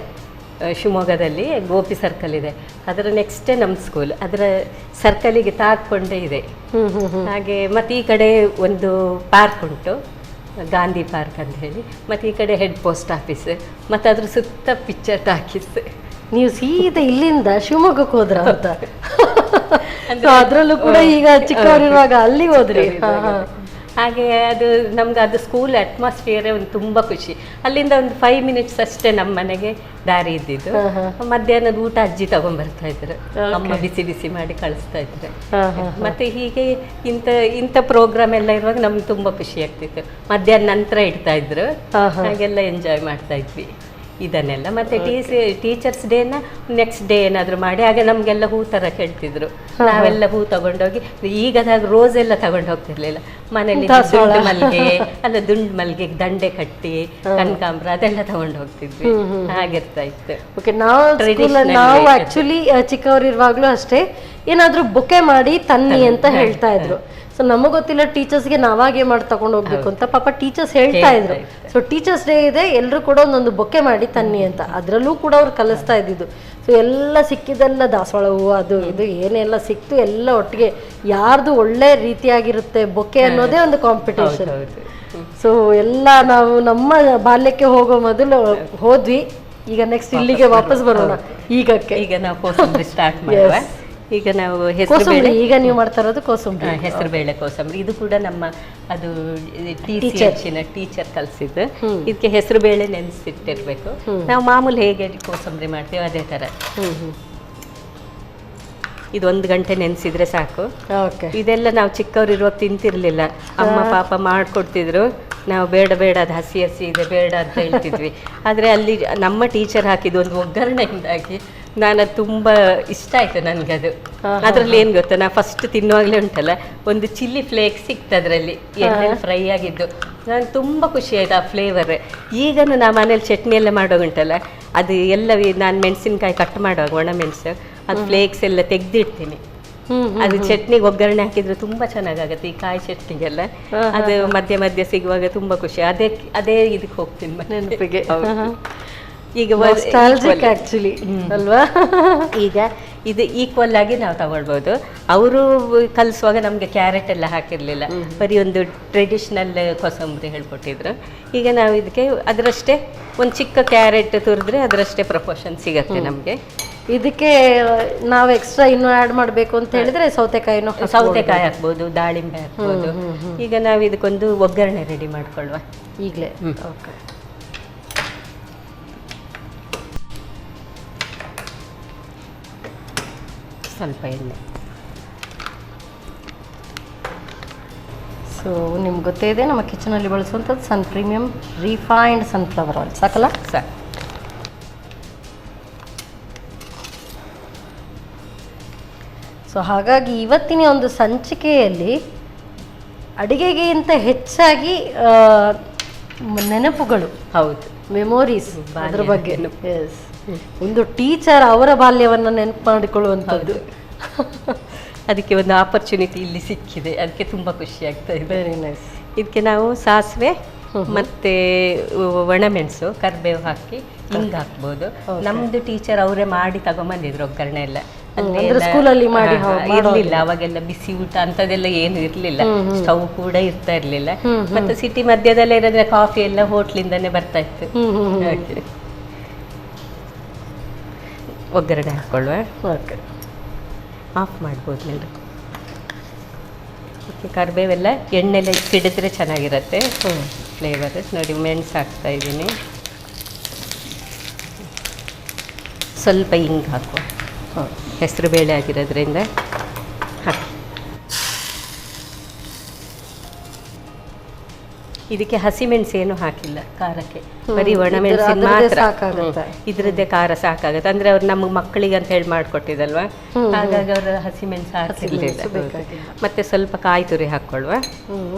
ಶಿವಮೊಗ್ಗದಲ್ಲಿ ಗೋಪಿ ಸರ್ಕಲ್ ಇದೆ. ಅದರ ನೆಕ್ಸ್ಟೇ ನಮ್ಮ ಸ್ಕೂಲ್, ಅದರ ಸರ್ಕಲಿಗೆ ತಾಕೊಂಡೇ ಇದೆ. ಹಾಗೆ ಮತ್ತು ಈ ಕಡೆ ಒಂದು ಪಾರ್ಕ್ ಉಂಟು, ಗಾಂಧಿ ಪಾರ್ಕ್ ಅಂತ ಹೇಳಿ. ಮತ್ತು ಈ ಕಡೆ ಹೆಡ್ ಪೋಸ್ಟ್ ಆಫೀಸ್, ಮತ್ತು ಅದ್ರ ಸುತ್ತ ಪಿಕ್ಚರ್ ಟಾಕೀಸ್. ನೀವು ಸೀದಾ ಇಲ್ಲಿಂದ ಶಿವಮೊಗ್ಗಕ್ಕೆ ಹೋದ್ರ ಅಂತ? ಅದ್ರಲ್ಲೂ ಕೂಡ ಈಗ ಚಿಕ್ಕವರಿರುವಾಗ ಅಲ್ಲಿ ಹೋದ್ರಿ. ಹಾಗೆ ಅದು ನಮ್ಗೆ ಅದು ಸ್ಕೂಲ್ ಅಟ್ಮಾಸ್ಫಿಯರೇ ಒಂದು ತುಂಬ ಖುಷಿ. ಅಲ್ಲಿಂದ ಒಂದು 5 ಮಿನಿಟ್ಸ್ ಅಷ್ಟೇ ನಮ್ಮ ಮನೆಗೆ ದಾರಿ ಇದ್ದಿದ್ದು. ಮಧ್ಯಾಹ್ನದ ಊಟ ಅಜ್ಜಿ ತಗೊಂಡ್ಬರ್ತಾ ಇದ್ರು, ಅಮ್ಮ ಬಿಸಿ ಬಿಸಿ ಮಾಡಿ ಕಳಿಸ್ತಾ ಇದ್ರು. ಮತ್ತೆ ಹೀಗೆ ಇಂಥ ಪ್ರೋಗ್ರಾಮ್ ಎಲ್ಲ ಇರುವಾಗ ನಮ್ಗೆ ತುಂಬ ಖುಷಿ ಆಗ್ತಿತ್ತು. ಮಧ್ಯಾಹ್ನ ನಂತರ ಇಡ್ತಾ ಇದ್ರು, ಹಾಗೆಲ್ಲ ಎಂಜಾಯ್ ಮಾಡ್ತಾ ಇದ್ವಿ ಇದನ್ನೆಲ್ಲ. ಮತ್ತೆ ಟೀಚರ್ಸ್ ಡೇನ ನೆಕ್ಸ್ಟ್ ಡೇ ಏನಾದ್ರು ಮಾಡಿ ಹಾಗೆ ನಮ್ಗೆಲ್ಲ ಹೂ ತರ ಕೇಳ್ತಿದ್ರು. ನಾವೆಲ್ಲ ಹೂ ತಗೊಂಡೋಗಿ, ಈಗದಾಗ ರೋಸ್ ಎಲ್ಲ ತಗೊಂಡು ಹೋಗ್ತಿರ್ಲಿಲ್ಲ, ಮನೇಲಿ ದುಂಡು ಮಲ್ಗೆ ದುಂಡು ಮಲ್ಗೆ ದಂಡೆ ಕಟ್ಟಿ ಕನಕಾಂಬ್ರ ಅದೆಲ್ಲ ತಗೊಂಡು ಹೋಗ್ತಿದ್ವಿ. ಹಾಗಿರ್ತಾ ಇತ್ತು. ನಾವು ಆಕ್ಚುಲಿ ಚಿಕ್ಕವರಿರುವಾಗ್ಲೂ ಅಷ್ಟೇ ಏನಾದ್ರೂ ಬೊಕೆ ಮಾಡಿ ತನ್ನಿ ಅಂತ ಹೇಳ್ತಾ ಇದ್ರು. ಸೊ ನಮಗ್ ಗೊತ್ತಿಲ್ಲ ಟೀಚರ್ಸ್ಗೆ ನಾವಾಗೆ ಮಾಡಿ ತಗೊಂಡು ಹೋಗ್ಬೇಕು ಅಂತ. ಪಾಪ ಟೀಚರ್ಸ್ ಹೇಳ್ತಾ ಇದ್ರು, ಸೊ ಟೀಚರ್ಸ್ ಡೇ ಇದೆ, ಎಲ್ಲರೂ ಕೂಡ ಒಂದೊಂದು ಬೊಕ್ಕೆ ಮಾಡಿ ತನ್ನಿ ಅಂತ. ಅದ್ರಲ್ಲೂ ಕೂಡ ಅವ್ರು ಕಲಿಸ್ತಾ ಇದ್ದಿದ್ದು. ಸೊ ಎಲ್ಲ ಸಿಕ್ಕಿದೆಲ್ಲ ದಾಸವಾಳ ಹೂವು ಅದು ಇದು ಏನೆಲ್ಲ ಸಿಕ್ತು ಎಲ್ಲ ಒಟ್ಟಿಗೆ ಯಾರ್ದು ಒಳ್ಳೆ ರೀತಿಯಾಗಿರುತ್ತೆ ಬೊಕ್ಕೆ ಅನ್ನೋದೇ ಒಂದು ಕಾಂಪಿಟೇಷನ್. ಸೊ ಎಲ್ಲ ನಾವು ನಮ್ಮ ಬಾಲ್ಯಕ್ಕೆ ಹೋಗೋ ಮೊದಲು ಹೋದ್ವಿ. ಈಗ ನೆಕ್ಸ್ಟ್ ಇಲ್ಲಿಗೆ ವಾಪಸ್ ಬರೋಣ. ಈಗ ನಾವು ಕೋಸಂಬರಿ ಸ್ಟಾರ್ಟ್ ಮಾಡುವ. ಈಗ ನಾವು ಹೆಸರುಬೇಳೆ, ಈಗ ನೀವು ಮಾಡ್ತಾ ಇರೋದು ಕೋಸಂಬರಿ, ಹೆಸರುಬೇಳೆ ಕೋಸಂಬರಿ. ಇದು ಕೂಡ ನಮ್ಮ ಅದು ಟೀಚರ್ ಕಲಿಸಿದ್ದು. ಇದಕ್ಕೆ ಹೆಸರುಬೇಳೆ ನೆನೆಸಿಟ್ಟಿರ್ಬೇಕು. ನಾವು ಮಾಮೂಲಿ ಹೇಗೆ ಕೋಸಂಬರಿ ಮಾಡ್ತೀವಿ ಅದೇ ತರ. ಇದು 1 ಗಂಟೆ ನೆನೆಸಿದ್ರೆ ಸಾಕು. ಇದೆಲ್ಲ ನಾವು ಚಿಕ್ಕವರಿರುವಾಗ ತಿಂತಿರ್ಲಿಲ್ಲ, ಅಮ್ಮ ಪಾಪ ಮಾಡ್ಕೊಡ್ತಿದ್ರು. ನಾವು ಬೇಡ ಬೇಡ ಅದು ಹಸಿ ಹಸಿ ಇದೆ ಬೇಡ ಅಂತ ಹೇಳ್ತಿದ್ವಿ. ಆದರೆ ಅಲ್ಲಿ ನಮ್ಮ ಟೀಚರ್ ಹಾಕಿದ್ದು ಒಂದು ಒಗ್ಗರಣೆಯಿಂದಾಗಿ ನಾನು ತುಂಬ ಇಷ್ಟ ಆಯಿತು ನನಗದು. ಅದರಲ್ಲಿ ಏನು ಗೊತ್ತಾ, ನಾ ಫಸ್ಟ್ ತಿನ್ನುವಾಗಲೇ ಉಂಟಲ್ಲ ಒಂದು ಚಿಲ್ಲಿ ಫ್ಲೇಕ್ಸ್ ಸಿಕ್ತು ಅದರಲ್ಲಿ, ಎಣ್ಣೆ ಫ್ರೈ ಆಗಿದ್ದು. ನಾನು ತುಂಬ ಖುಷಿ ಆಯ್ತು ಆ ಫ್ಲೇವರ್. ಈಗಲೂ ನಾ ಮನೇಲಿ ಚಟ್ನಿ ಎಲ್ಲ ಮಾಡೋಗುಂಟಲ್ಲ, ಅದು ಎಲ್ಲ ನಾನು ಮೆಣಸಿನ್ಕಾಯಿ ಕಟ್ ಮಾಡುವಾಗ ಒಣಮೆಣಸು ಅದು ಫ್ಲೇಕ್ಸ್ ಎಲ್ಲ ತೆಗೆದಿಡ್ತೀನಿ. ಅದು ಚಟ್ನಿಗೆ ಒಗ್ಗರಣೆ ಹಾಕಿದ್ರೆ ತುಂಬಾ ಚೆನ್ನಾಗಾಗತ್ತೆ. ಈ ಕಾಯಿ ಚಟ್ನಿಗೆಲ್ಲ ಅದು ಮಧ್ಯೆ ಮಧ್ಯೆ ಸಿಗುವಾಗ ತುಂಬಾ ಖುಷಿ. ಅದೇ ಇದಕ್ಕೆ ಹೋಗ್ತೀನಿ ನೆನಪಿಗೆ. ಈಗ ಆಕ್ಚುಲಿ ಅಲ್ವಾ, ಈಗ ಇದು ಈಕ್ವಲ್ ಆಗಿ ನಾವು ತಗೊಳ್ಬೋದು. ಅವರು ಕಲಿಸುವಾಗ ನಮಗೆ ಕ್ಯಾರೆಟ್ ಎಲ್ಲ ಹಾಕಿರ್ಲಿಲ್ಲ, ಬರೀ ಒಂದು ಟ್ರೆಡಿಷ್ನಲ್ ಕೋಸಂಬರಿ ಹೇಳ್ಕೊಟ್ಟಿದ್ರು. ಈಗ ನಾವು ಇದಕ್ಕೆ ಅದರಷ್ಟೇ ಒಂದು ಚಿಕ್ಕ ಕ್ಯಾರೆಟ್ ತುರಿದ್ರೆ ಅದರಷ್ಟೇ ಪ್ರಪೋರ್ಷನ್ ಸಿಗತ್ತೆ ನಮಗೆ. ಇದಕ್ಕೆ ನಾವು ಎಕ್ಸ್ಟ್ರಾ ಇನ್ನೂ ಆ್ಯಡ್ ಮಾಡಬೇಕು ಅಂತ ಹೇಳಿದ್ರೆ ಸೌತೆಕಾಯಿ ಹಾಕ್ಬೋದು, ದಾಳಿಂಬೆ ಹಾಕ್ಬೋದು. ಈಗ ನಾವು ಇದಕ್ಕೊಂದು ಒಗ್ಗರಣೆ ರೆಡಿ ಮಾಡ್ಕೊಳ್ಳುವ ಈಗಲೇ. ಓಕೆ, ಸ್ವಲ್ಪ ಎಣ್ಣೆ. ಸೊ ನಿಮ್ಗೆ ಗೊತ್ತೇ ಇದೆ ನಮ್ಮ ಕಿಚನಲ್ಲಿ ಬಳಸುವಂಥದ್ದು ಸನ್ ಪ್ರೀಮಿಯಂ ರಿಫೈನ್ಡ್ ಸನ್ಫ್ಲವರ್ ಆಯಿಲ್. ಸಾಕಲ್ಲ? ಸಾಕು. ಸೊ ಹಾಗಾಗಿ ಇವತ್ತಿನ ಒಂದು ಸಂಚಿಕೆಯಲ್ಲಿ ಅಡಿಗೆಗಿಂತ ಹೆಚ್ಚಾಗಿ ನೆನಪುಗಳು, ಹೌದು, ಮೆಮೊರೀಸ್, ಅದ್ರ ಬಗ್ಗೆ. ಎಸ್, ಒಂದು ಟೀಚರ್ ಅವರ ಬಾಲ್ಯವನ್ನು ನೆನಪು ಮಾಡಿಕೊಳ್ಳುವಂಥದ್ದು. ಅದಕ್ಕೆ ಒಂದು ಆಪರ್ಚುನಿಟಿ ಇಲ್ಲಿ ಸಿಕ್ಕಿದೆ, ಅದಕ್ಕೆ ತುಂಬ ಖುಷಿ ಆಗ್ತಾ ಇದೆ. Very nice. ಇದಕ್ಕೆ ನಾವು ಸಾಸಿವೆ ಮತ್ತು ಒಣಮೆಣಸು ಕರಿಬೇವು ಹಾಕಿ ಹಿಂಗೆ ಹಾಕ್ಬೋದು. ನಮ್ಮದು ಟೀಚರ್ ಅವರೇ ಮಾಡಿ ತಗೊಂಬಂದಿದ್ರು ಒಗ್ಗರಣೆ ಎಲ್ಲ. ಸ್ಕೂಲಲ್ಲಿ ಮಾಡಿ ಇರ್ಲಿಲ್ಲ ಅವಾಗೆಲ್ಲ ಬಿಸಿ ಊಟ ಅಂತದೆಲ್ಲ ಏನು ಇರ್ಲಿಲ್ಲ, ಸ್ಟವ್ ಕೂಡ ಇರ್ತಾ ಇರ್ಲಿಲ್ಲ. ಮತ್ತೆ ಸಿಟಿ ಮಧ್ಯದಲ್ಲೇ ಇರೋದ್ರೆ ಕಾಫಿ ಎಲ್ಲ ಹೋಟ್ಲಿಂದಾನೆ ಬರ್ತಾ ಇತ್ತು. ಒಗ್ಗರಣೆ ಹಾಕೊಳ್ಳುವ. ಆಫ್ ಮಾಡ್ಬೋದು ನೀವು. ಕರಿಬೇವೆಲ್ಲ ಎಣ್ಣೆಲ್ಲ ಸಿಡಿದ್ರೆ ಚೆನ್ನಾಗಿರುತ್ತೆ ಫ್ಲೇವರ್. ನೋಡಿ ಮೆಣಸು ಹಾಕ್ತಾ ಇದ್ದೀನಿ, ಸ್ವಲ್ಪ ಹಿಂಗೆ ಹಾಕುವ, ಹೆಸರು ಬೇಳೆ ಆಗಿರೋದ್ರಿಂದ ಹಾಕಿ. ಇದಕ್ಕೆ ಹಸಿಮೆಣಸು ಏನು ಹಾಕಿಲ್ಲ ಖಾರಕ್ಕೆ, ಬರೀ ಒಣಮೆಣಸಿನ ಮಾತ್ರ. ಇದ್ರದ್ದೇ ಖಾರ ಸಾಕಾಗತ್ತೆ. ಅಂದ್ರೆ ಅವ್ರು ನಮಗೆ ಮಕ್ಕಳಿಗೆ ಅಂತ ಹೇಳಿ ಮಾಡಿಕೊಟ್ಟಿದಲ್ವಾ, ಹಾಗಾಗಿ ಅವರು ಹಸಿಮೆಣಸು ಹಾಕಿರ್ಲಿಲ್ಲ. ಮತ್ತೆ ಸ್ವಲ್ಪ ಕಾಯಿ ತುರಿ ಹಾಕ್ಕೊಳ್ವ,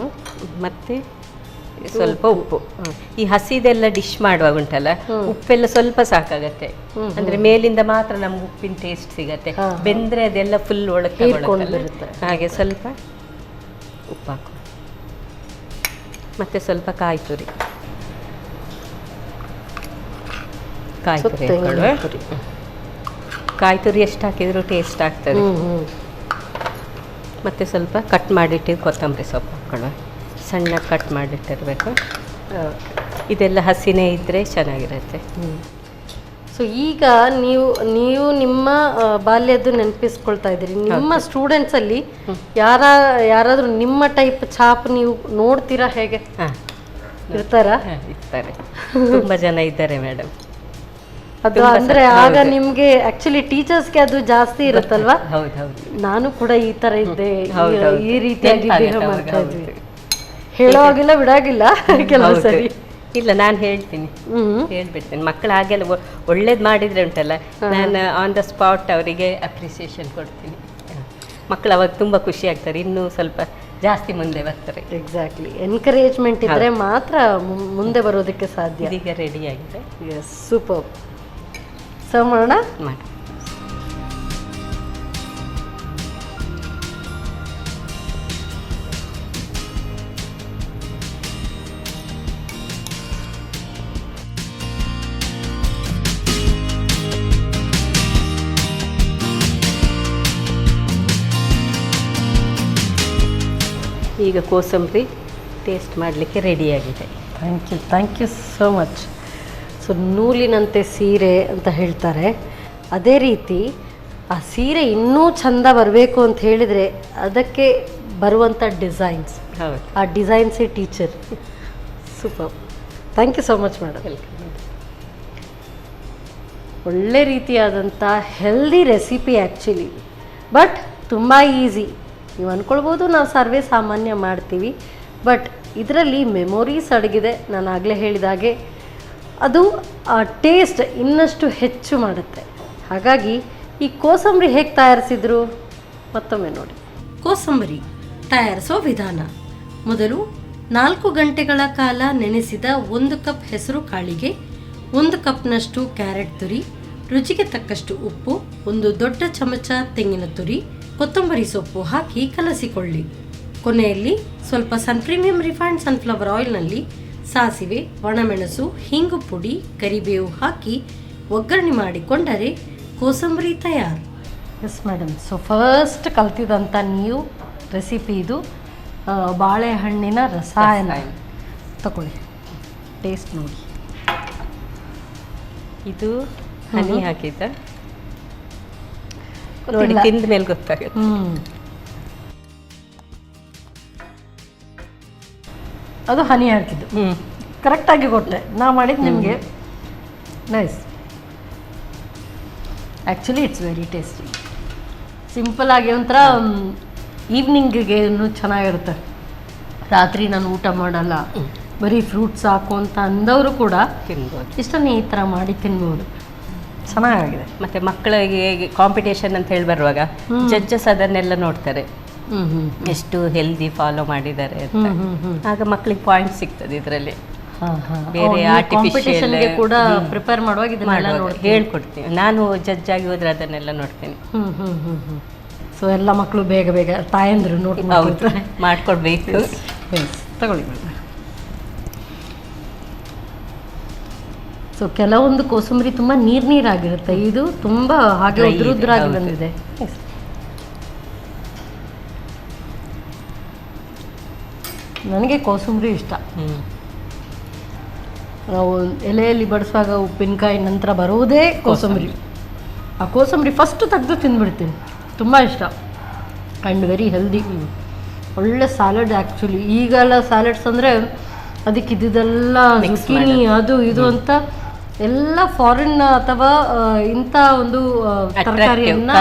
ಮತ್ತೆ ಸ್ವಲ್ಪ ಉಪ್ಪು. ಈ ಹಸಿದೆಲ್ಲ ಡಿಶ್ ಮಾಡುವಾಗ ಉಂಟಲ್ಲ, ಉಪ್ಪೆಲ್ಲ ಸ್ವಲ್ಪ ಸಾಕಾಗತ್ತೆ. ಅಂದ್ರೆ ಮೇಲಿಂದ ಮಾತ್ರ ನಮ್ಗೆ ಉಪ್ಪಿನ ಟೇಸ್ಟ್ ಸಿಗತ್ತೆ, ಬೆಂದ್ರೆ ಅದೆಲ್ಲ ಫುಲ್ ಒಳಗೆ ಬರುತ್ತೆ. ಹಾಗೆ ಸ್ವಲ್ಪ ಉಪ್ಪು ಹಾಕು, ಮತ್ತೆ ಸ್ವಲ್ಪ ಕಾಯಿ ತುರಿ ಹಾಕೊಳ್ಳುವ. ಕಾಯಿ ತುರಿ ಎಷ್ಟು ಹಾಕಿದ್ರು ಟೇಸ್ಟ್ ಆಗ್ತದೆ. ಮತ್ತೆ ಸ್ವಲ್ಪ ಕಟ್ ಮಾಡಿಟ್ಟು ಕೊತ್ತಂಬರಿ ಸೊಪ್ಪು ಹಾಕೊಳ್ಳುವ, ಸಣ್ಣ ಕಟ್ ಮಾಡಿಟ್ಟಿರ್ಬೇಕು. ಇದೆಲ್ಲ ಹಸಿನೇ ಇದ್ದರೆ ಚೆನ್ನಾಗಿರುತ್ತೆ. ಸೊ ಈಗ ನೀವು ನಿಮ್ಮ ಬಾಲ್ಯದ್ದು ನೆನಪಿಸ್ಕೊಳ್ತಾ ಇದ್ದೀರಿ. ನಿಮ್ಮ ಸ್ಟೂಡೆಂಟ್ಸಲ್ಲಿ ಯಾರಾದರೂ ನಿಮ್ಮ ಟೈಪ್ ಛಾಪ್ ನೀವು ನೋಡ್ತೀರಾ? ಹೇಗೆ ಇರ್ತಾರಾ? ಇರ್ತಾರೆ, ತುಂಬ ಜನ ಇದ್ದಾರೆ ಮೇಡಮ್. ಅದು ಅಂದ್ರೆ ಆಗ ನಿಮ್ಗೆ ಆಕ್ಚುಲಿ ಟೀಚರ್ಸ್ಗೆ ಅದು ಜಾಸ್ತಿ ಇರುತ್ತಲ್ವಾ? ನಾನು ಕೂಡ ಈ ತರ ಇದ್ದೆ, ಈ ರೀತಿಯಾಗಿ ಬಿಹೇವ್ ಮಾಡ್ತಾ ಇದ್ವಿ, ಹೇಳೋವಾಗಿಲ್ಲ ಬಿಡಾಗಿಲ್ಲ ಕೆಲವು ಸರಿ. ಇಲ್ಲ, ನಾನು ಹೇಳ್ತೀನಿ, ಹೇಳ್ಬಿಡ್ತೀನಿ. ಮಕ್ಕಳು ಹಾಗೆಲ್ಲ ಒಳ್ಳೇದು ಮಾಡಿದ್ರೆ ಉಂಟಲ್ಲ, ನಾನು ಆನ್ ದ ಸ್ಪಾಟ್ ಅವರಿಗೆ ಅಪ್ರಿಸಿಯೇಷನ್ ಕೊಡ್ತೀನಿ. ಮಕ್ಕಳು ಅವಾಗ ತುಂಬ ಖುಷಿ ಆಗ್ತಾರೆ, ಇನ್ನೂ ಸ್ವಲ್ಪ ಜಾಸ್ತಿ ಮುಂದೆ ಬರ್ತಾರೆ. ಎಕ್ಸಾಕ್ಟ್ಲಿ, ಎನ್ಕರೇಜ್ಮೆಂಟ್ ಇದ್ರೆ ಮಾತ್ರ ಮುಂದೆ ಬರೋದಕ್ಕೆ ಸಾಧ್ಯ. ಇದೀಗ ರೆಡಿ ಆಗಿದೆ. S, super. ಸರ್ವ್ ಮಾಡೋಣ. ಈಗ ಕೋಸಂಬರಿ ಟೇಸ್ಟ್ ಮಾಡಲಿಕ್ಕೆ ರೆಡಿಯಾಗಿದೆ. Thank you so much. So ನೂಲಿನಂತೆ ಸೀರೆ ಅಂತ ಹೇಳ್ತಾರೆ, ಅದೇ ರೀತಿ ಆ ಸೀರೆ ಇನ್ನೂ ಚಂದ ಬರಬೇಕು ಅಂತ ಹೇಳಿದರೆ ಅದಕ್ಕೆ ಬರುವಂಥ ಡಿಸೈನ್ಸ್, ಆ ಡಿಸೈನ್ಸೇ teacher. Super, thank you so much madam. ಒಳ್ಳೆ ರೀತಿಯಾದಂಥ ಹೆಲ್ದಿ ರೆಸಿಪಿ ಆ್ಯಕ್ಚುಲಿ, ಬಟ್ ತುಂಬ ಈಸಿ. ನೀವು ಅಂದ್ಕೊಳ್ಬೋದು ನಾವು ಸರ್ವೇ ಸಾಮಾನ್ಯ ಮಾಡ್ತೀವಿ, ಬಟ್ ಇದರಲ್ಲಿ ಮೆಮೊರೀಸ್ ಅಡಗಿದೆ. ನಾನು ಆಗಲೇ ಹೇಳಿದಾಗೆ ಅದು ಆ ಟೇಸ್ಟ್ ಇನ್ನಷ್ಟು ಹೆಚ್ಚು ಮಾಡುತ್ತೆ. ಹಾಗಾಗಿ ಈ ಕೋಸಂಬರಿ ಹೇಗೆ ತಯಾರಿಸಿದ್ರು ಮತ್ತೊಮ್ಮೆ ನೋಡಿ. ಕೋಸಂಬರಿ ತಯಾರಿಸೋ ವಿಧಾನ: ಮೊದಲು 4 ಗಂಟೆಗಳ ಕಾಲ ನೆನೆಸಿದ 1 ಕಪ್ ಹೆಸರು ಕಾಳಿಗೆ 1 ಕಪ್ನಷ್ಟು ಕ್ಯಾರೆಟ್ ತುರಿ, ರುಚಿಗೆ ತಕ್ಕಷ್ಟು ಉಪ್ಪು, 1 ದೊಡ್ಡ ಚಮಚ ತೆಂಗಿನ ತುರಿ, ಕೊತ್ತಂಬರಿ ಸೊಪ್ಪು ಹಾಕಿ ಕಲಸಿಕೊಳ್ಳಿ. ಕೊನೆಯಲ್ಲಿ ಸ್ವಲ್ಪ ಪ್ರೀಮಿಯಂ ರಿಫೈನ್ಡ್ ಸನ್ಫ್ಲವರ್ ಆಯಿಲ್ನಲ್ಲಿ ಸಾಸಿವೆ, ಒಣಮೆಣಸು, ಹಿಂಗು ಪುಡಿ, ಕರಿಬೇವು ಹಾಕಿ ಒಗ್ಗರಣೆ ಮಾಡಿಕೊಂಡರೆ ಕೋಸಂಬರಿ ತಯಾರು. ಎಸ್ ಮೇಡಮ್, ಸೊ ಫಸ್ಟ್ ಕಲ್ತಿದಂಥ ನೀವು ರೆಸಿಪಿ ಇದು ಬಾಳೆಹಣ್ಣಿನ ರಸಾಯನ. ತಗೊಳ್ಳಿ, ಟೇಸ್ಟ್ ನೋಡಿ. ಇದು ಹನಿ ಹಾಕಿದ್ದ ನೋಡಿ, ತಿಂದ ಮೇಲೆ ಗೊತ್ತಾಗುತ್ತೆ. ಅದು ಹನಿ ಹಾಕಿದ್ದು ಕರೆಕ್ಟಾಗಿ ಕೊಟ್ಟೆ ನಾ ಮಾಡಿದ್ದು ನಿಮಗೆ. Nice, actually it's very tasty. Simple ಆಗಿ ಒಂಥರ ಈವ್ನಿಂಗಿಗೆ ಚೆನ್ನಾಗಿರುತ್ತೆ. ರಾತ್ರಿ ನಾನು ಊಟ ಮಾಡಲ್ಲ, ಬರೀ ಫ್ರೂಟ್ಸ್ ಹಾಕು ಅಂತ ಅಂದವರು ಕೂಡ ತಿನ್ಬೋದು. ಇಷ್ಟನ್ನೇ ಈ ಥರ ಮಾಡಿ ತಿನ್ಬೋದು. ಚೆನ್ನಾಗಿದೆ. ಮತ್ತೆ ಮಕ್ಕಳಿಗೆ ಕಾಂಪಿಟೇಷನ್ ಅಂತ ಹೇಳಿ ಬರುವಾಗ ಜಡ್ಜಸ್ ಅದನ್ನೆಲ್ಲ ನೋಡ್ತಾರೆ, ಎಷ್ಟು ಹೆಲ್ದಿ ಫಾಲೋ ಮಾಡಿದ್ದಾರೆ ಅಂತ. ಆಗ ಮಕ್ಕಳಿಗೆ ಪಾಯಿಂಟ್ ಸಿಗ್ತದೆ ಇದರಲ್ಲಿ. ಬೇರೆ ಆರ್ಟಿಫಿಷಿಯಲ್ ಕೂಡ ಪ್ರಿಪೇರ್ ಮಾಡುವಾಗ ಹೇಳ್ಕೊಡ್ತೀನಿ. ನಾನು ಜಡ್ಜ್ ಆಗಿ ಹೋದ್ರೆ ಅದನ್ನೆಲ್ಲ ನೋಡ್ತೀನಿ. ಸೊ ಎಲ್ಲ ಮಕ್ಕಳು ಬೇಗ ಬೇಗ ತಾಯಂದ್ರು ನೋಡಿ ಮಾಡ್ಕೊಡ್ಬೇಕು. ತಗೊಳ್ಳಿ. ಸೊ ಕೆಲವೊಂದು ಕೋಸಂಬರಿ ತುಂಬ ನೀರಾಗಿರುತ್ತೆ, ಇದು ತುಂಬ ಹಾಗೆ ಉದ್ರುದ್ರಾಗಿ ಬಂದಿದೆ. ನನಗೆ ಕೋಸಂಬರಿ ಇಷ್ಟ. ನಾವು ಎಲೆಯಲ್ಲಿ ಬಡಿಸುವಾಗ ಉಪ್ಪಿನಕಾಯಿ ನಂತರ ಬರುವುದೇ ಕೋಸಂಬರಿ. ಆ ಕೋಸಂಬರಿ ಫಸ್ಟ್ ತೆಗೆದು ತಿಂದ್ಬಿಡ್ತೀನಿ, ತುಂಬ ಇಷ್ಟ. And very healthy. ಒಳ್ಳೆ ಸ್ಯಾಲಡ್ ಆ್ಯಕ್ಚುಲಿ. ಈಗೆಲ್ಲ ಸ್ಯಾಲಡ್ಸ್ ಅಂದರೆ ಅದಕ್ಕೆ ಇದೆಲ್ಲ ಜುಕೀನಿ ಅದು ಇದು ಅಂತ ಎಲ್ಲ ಫಾರಿನ್ ಅಥವಾ ಇಂಥ ಒಂದು ತರಕಾರಿಯನ್ನ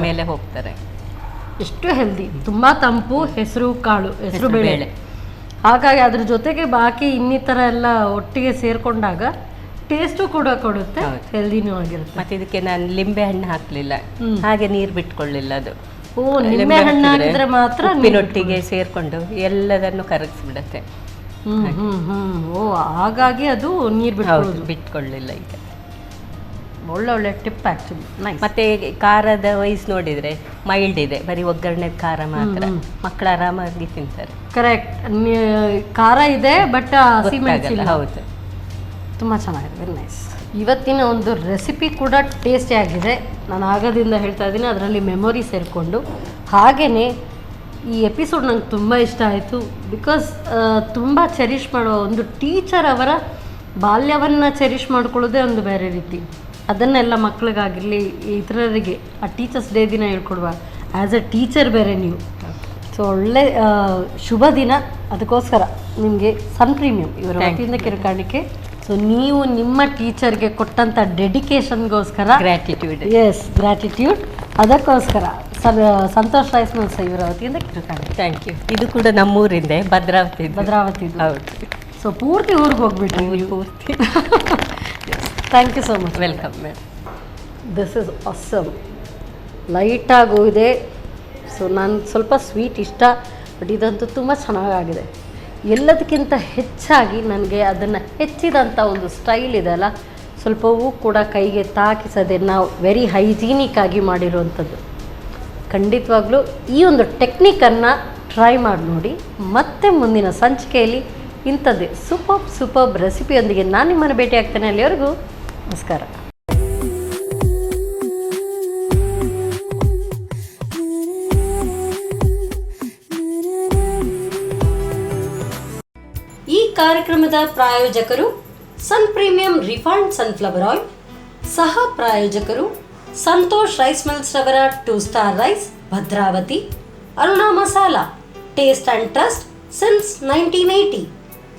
ಮೇಲೆ ಹೋಗ್ತಾರೆ. ಎಷ್ಟು ಹೆಲ್ದಿ, ತುಂಬ ತಂಪು, ಹೆಸರು ಕಾಳು, ಹೆಸರು ಬೇಳೆ. ಹಾಗಾಗಿ ಅದ್ರ ಜೊತೆಗೆ ಬಾಕಿ ಇನ್ನಿತರ ಎಲ್ಲ ಒಟ್ಟಿಗೆ ಸೇರ್ಕೊಂಡಾಗ ಟೇಸ್ಟು ಕೂಡ ಕೊಡುತ್ತೆ, ಹೆಲ್ದಿನೂ ಆಗಿರುತ್ತೆ. ಮತ್ತೆ ಇದಕ್ಕೆ ನಾನು ಲಿಂಬೆ ಹಣ್ಣು ಹಾಕ್ಲಿಲ್ಲ, ಹಾಗೆ ನೀರು ಬಿಟ್ಕೊಳ್ಳಿಲ್ಲ. ಅದು ನಿಂಬೆ ಹಣ್ಣು ಹಾಕಿದ್ರೆ ಮಾತ್ರ ಉಪ್ಪಿನೊಟ್ಟಿಗೆ ಸೇರ್ಕೊಂಡು ಎಲ್ಲದನ್ನು ಕರಗಿಸ್ಬಿಡತ್ತೆ. ಓ, ಹಾಗಾಗಿ ಅದು ನೀರು ಬಿಟ್ಕೊಳ್ಳಿಲ್ಲ. ಈಗ ಒಳ್ಳೆ ಟಿಪ್ ಆ್ಯಕ್ಚುಲಿ. ಮತ್ತೆ ಖಾರದ ವಯಸ್ಸು ನೋಡಿದರೆ ಮೈಲ್ಡ್ ಇದೆ, ಬರೀ ಒಗ್ಗರಣೆ ಖಾರ ಮಾತ್ರ. ಮಕ್ಕಳು ಆರಾಮಾಗಿ ತಿಂತಾರೆ. ಕರೆಕ್ಟ್, ಖಾರ ಇದೆ ಬಟ್ ಹಸಿಮೆಣಸಿಲ್ಲ. ಹೌದು, ತುಂಬ ಚೆನ್ನಾಗಿದೆ, ವೆರಿ ನೈಸ್. ಇವತ್ತಿನ ಒಂದು ರೆಸಿಪಿ ಕೂಡ ಟೇಸ್ಟಿ ಆಗಿದೆ. ನಾನು ಆಗದಿಂದ ಹೇಳ್ತಾ ಇದ್ದೀನಿ, ಅದರಲ್ಲಿ ಮೆಮೊರಿ ಸೇರಿಕೊಂಡು. ಹಾಗೆಯೇ ಈ ಎಪಿಸೋಡ್ ನಂಗೆ ತುಂಬ ಇಷ್ಟ ಆಯಿತು. ಬಿಕಾಸ್ ತುಂಬ ಚೆರಿಷ್ ಮಾಡುವ ಒಂದು ಟೀಚರ್ ಅವರ ಬಾಲ್ಯವನ್ನು ಚೆರಿಷ್ ಮಾಡ್ಕೊಳ್ಳೋದೇ ಒಂದು ಬೇರೆ ರೀತಿ. ಅದನ್ನೆಲ್ಲ ಮಕ್ಕಳಿಗಾಗಿರಲಿ ಇತರರಿಗೆ ಆ ಟೀಚರ್ಸ್ ಡೇ ದಿನ ಹೇಳ್ಕೊಡುವ ಆ್ಯಸ್ ಅ ಟೀಚರ್ ಬೇರೆ ನೀವು. ಸೊ ಒಳ್ಳೆ ಶುಭ ದಿನ. ಅದಕ್ಕೋಸ್ಕರ ನಿಮಗೆ ಸನ್ ಪ್ರೀಮಿಯಂ ಇವರ ವತಿಯಿಂದ ಕಿರುಕಾಣಿಕೆ. ಸೊ ನೀವು ನಿಮ್ಮ ಟೀಚರ್ಗೆ ಕೊಟ್ಟಂಥ ಡೆಡಿಕೇಶನ್ಗೋಸ್ಕರ ಗ್ರ್ಯಾಟಿಟ್ಯೂಡ್. S, gratitude. ಅದಕ್ಕೋಸ್ಕರ ಸಂತೋಷ್ ರೈಸ್ ಮಿಲ್ಸ್ ಇವರ ವತಿಯಿಂದ ಕಿರುಕಾಣಿಕೆ. Thank you. ಇದು ಕೂಡ ನಮ್ಮೂರಿಂದೆ, ಭದ್ರಾವತಿ. ಹೌದು. ಸೊ ಪೂರ್ತಿ ಊರಿಗೆ ಹೋಗ್ಬಿಟ್ರಿ ಪೂರ್ತಿ. Thank you so much. Welcome madam. This is awesome. ಲೈಟಾಗೂ ಇದೆ. ಸೊ ನಾನು ಸ್ವಲ್ಪ ಸ್ವೀಟ್ ಇಷ್ಟ, ಬಟ್ ಇದಂತೂ ತುಂಬ ಚೆನ್ನಾಗಾಗಿದೆ. ಎಲ್ಲದಕ್ಕಿಂತ ಹೆಚ್ಚಾಗಿ ನನಗೆ ಅದನ್ನು ಹೆಚ್ಚಿದಂಥ ಒಂದು ಸ್ಟೈಲ್ ಇದೆ ಅಲ್ಲ, ಸ್ವಲ್ಪವೂ ಕೂಡ ಕೈಗೆ ತಾಕಿಸದೆ ನಾವು ವೆರಿ ಹೈಜೀನಿಕ್ ಆಗಿ ಮಾಡಿರುವಂಥದ್ದು. ಖಂಡಿತವಾಗ್ಲೂ ಈ ಒಂದು ಟೆಕ್ನಿಕನ್ನು ಟ್ರೈ ಮಾಡಿ ನೋಡಿ. ಮತ್ತೆ ಮುಂದಿನ ಸಂಚಿಕೆಯಲ್ಲಿ ಇಂಥದ್ದೇ ಸೂಪರ್ಬ್ ರೆಸಿಪಿಯೊಂದಿಗೆ ನಾನು ನಿಮ್ಮನ್ನು ಭೇಟಿ ಆಗ್ತೇನೆ. ಅಲ್ಲಿವರೆಗೂ ನಮಸ್ಕಾರ. ಈ ಕಾರ್ಯಕ್ರಮದ ಪ್ರಾಯೋಜಕರು ಸನ್ ಪ್ರೀಮಿಯಂ ರಿಫೈನ್ಡ್ ಸನ್ಫ್ಲವರ್ ಆಯಿಲ್, ಸಹ ಪ್ರಾಯೋಜಕರು ಸಂತೋಷ್ ರೈಸ್ ಮಿಲ್ಸ್ ರವರ 2 star rice Bhadravati, Aruna masala taste and trust since 1980,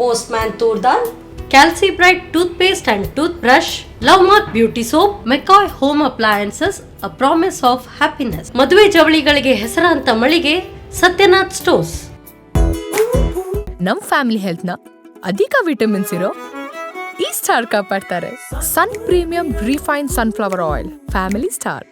postman toor dal, Calcibright tooth paste and tooth brush, love mark beauty soap, ಮೆಕಾಯ್ home appliances, a promise of happiness, ಮದುವೆ ಜವಳಿಗಳಿಗೆ ಹೆಸರಾಂತ ಮಳಿಗೆ ಸತ್ಯನಾಥ್ ಸ್ಟೋರ್ಸ್. ನಮ್ ಫ್ಯಾಮಿಲಿ ಹೆಲ್ತ್ನ ಅಧಿಕ ವಿಟಮಿನ್ಸ್ ಇರೋ ಈ ಸ್ಟಾರ್ ಕಾಪಾಡ್ತಾರೆ. ಸನ್ premium refine sunflower oil, family star.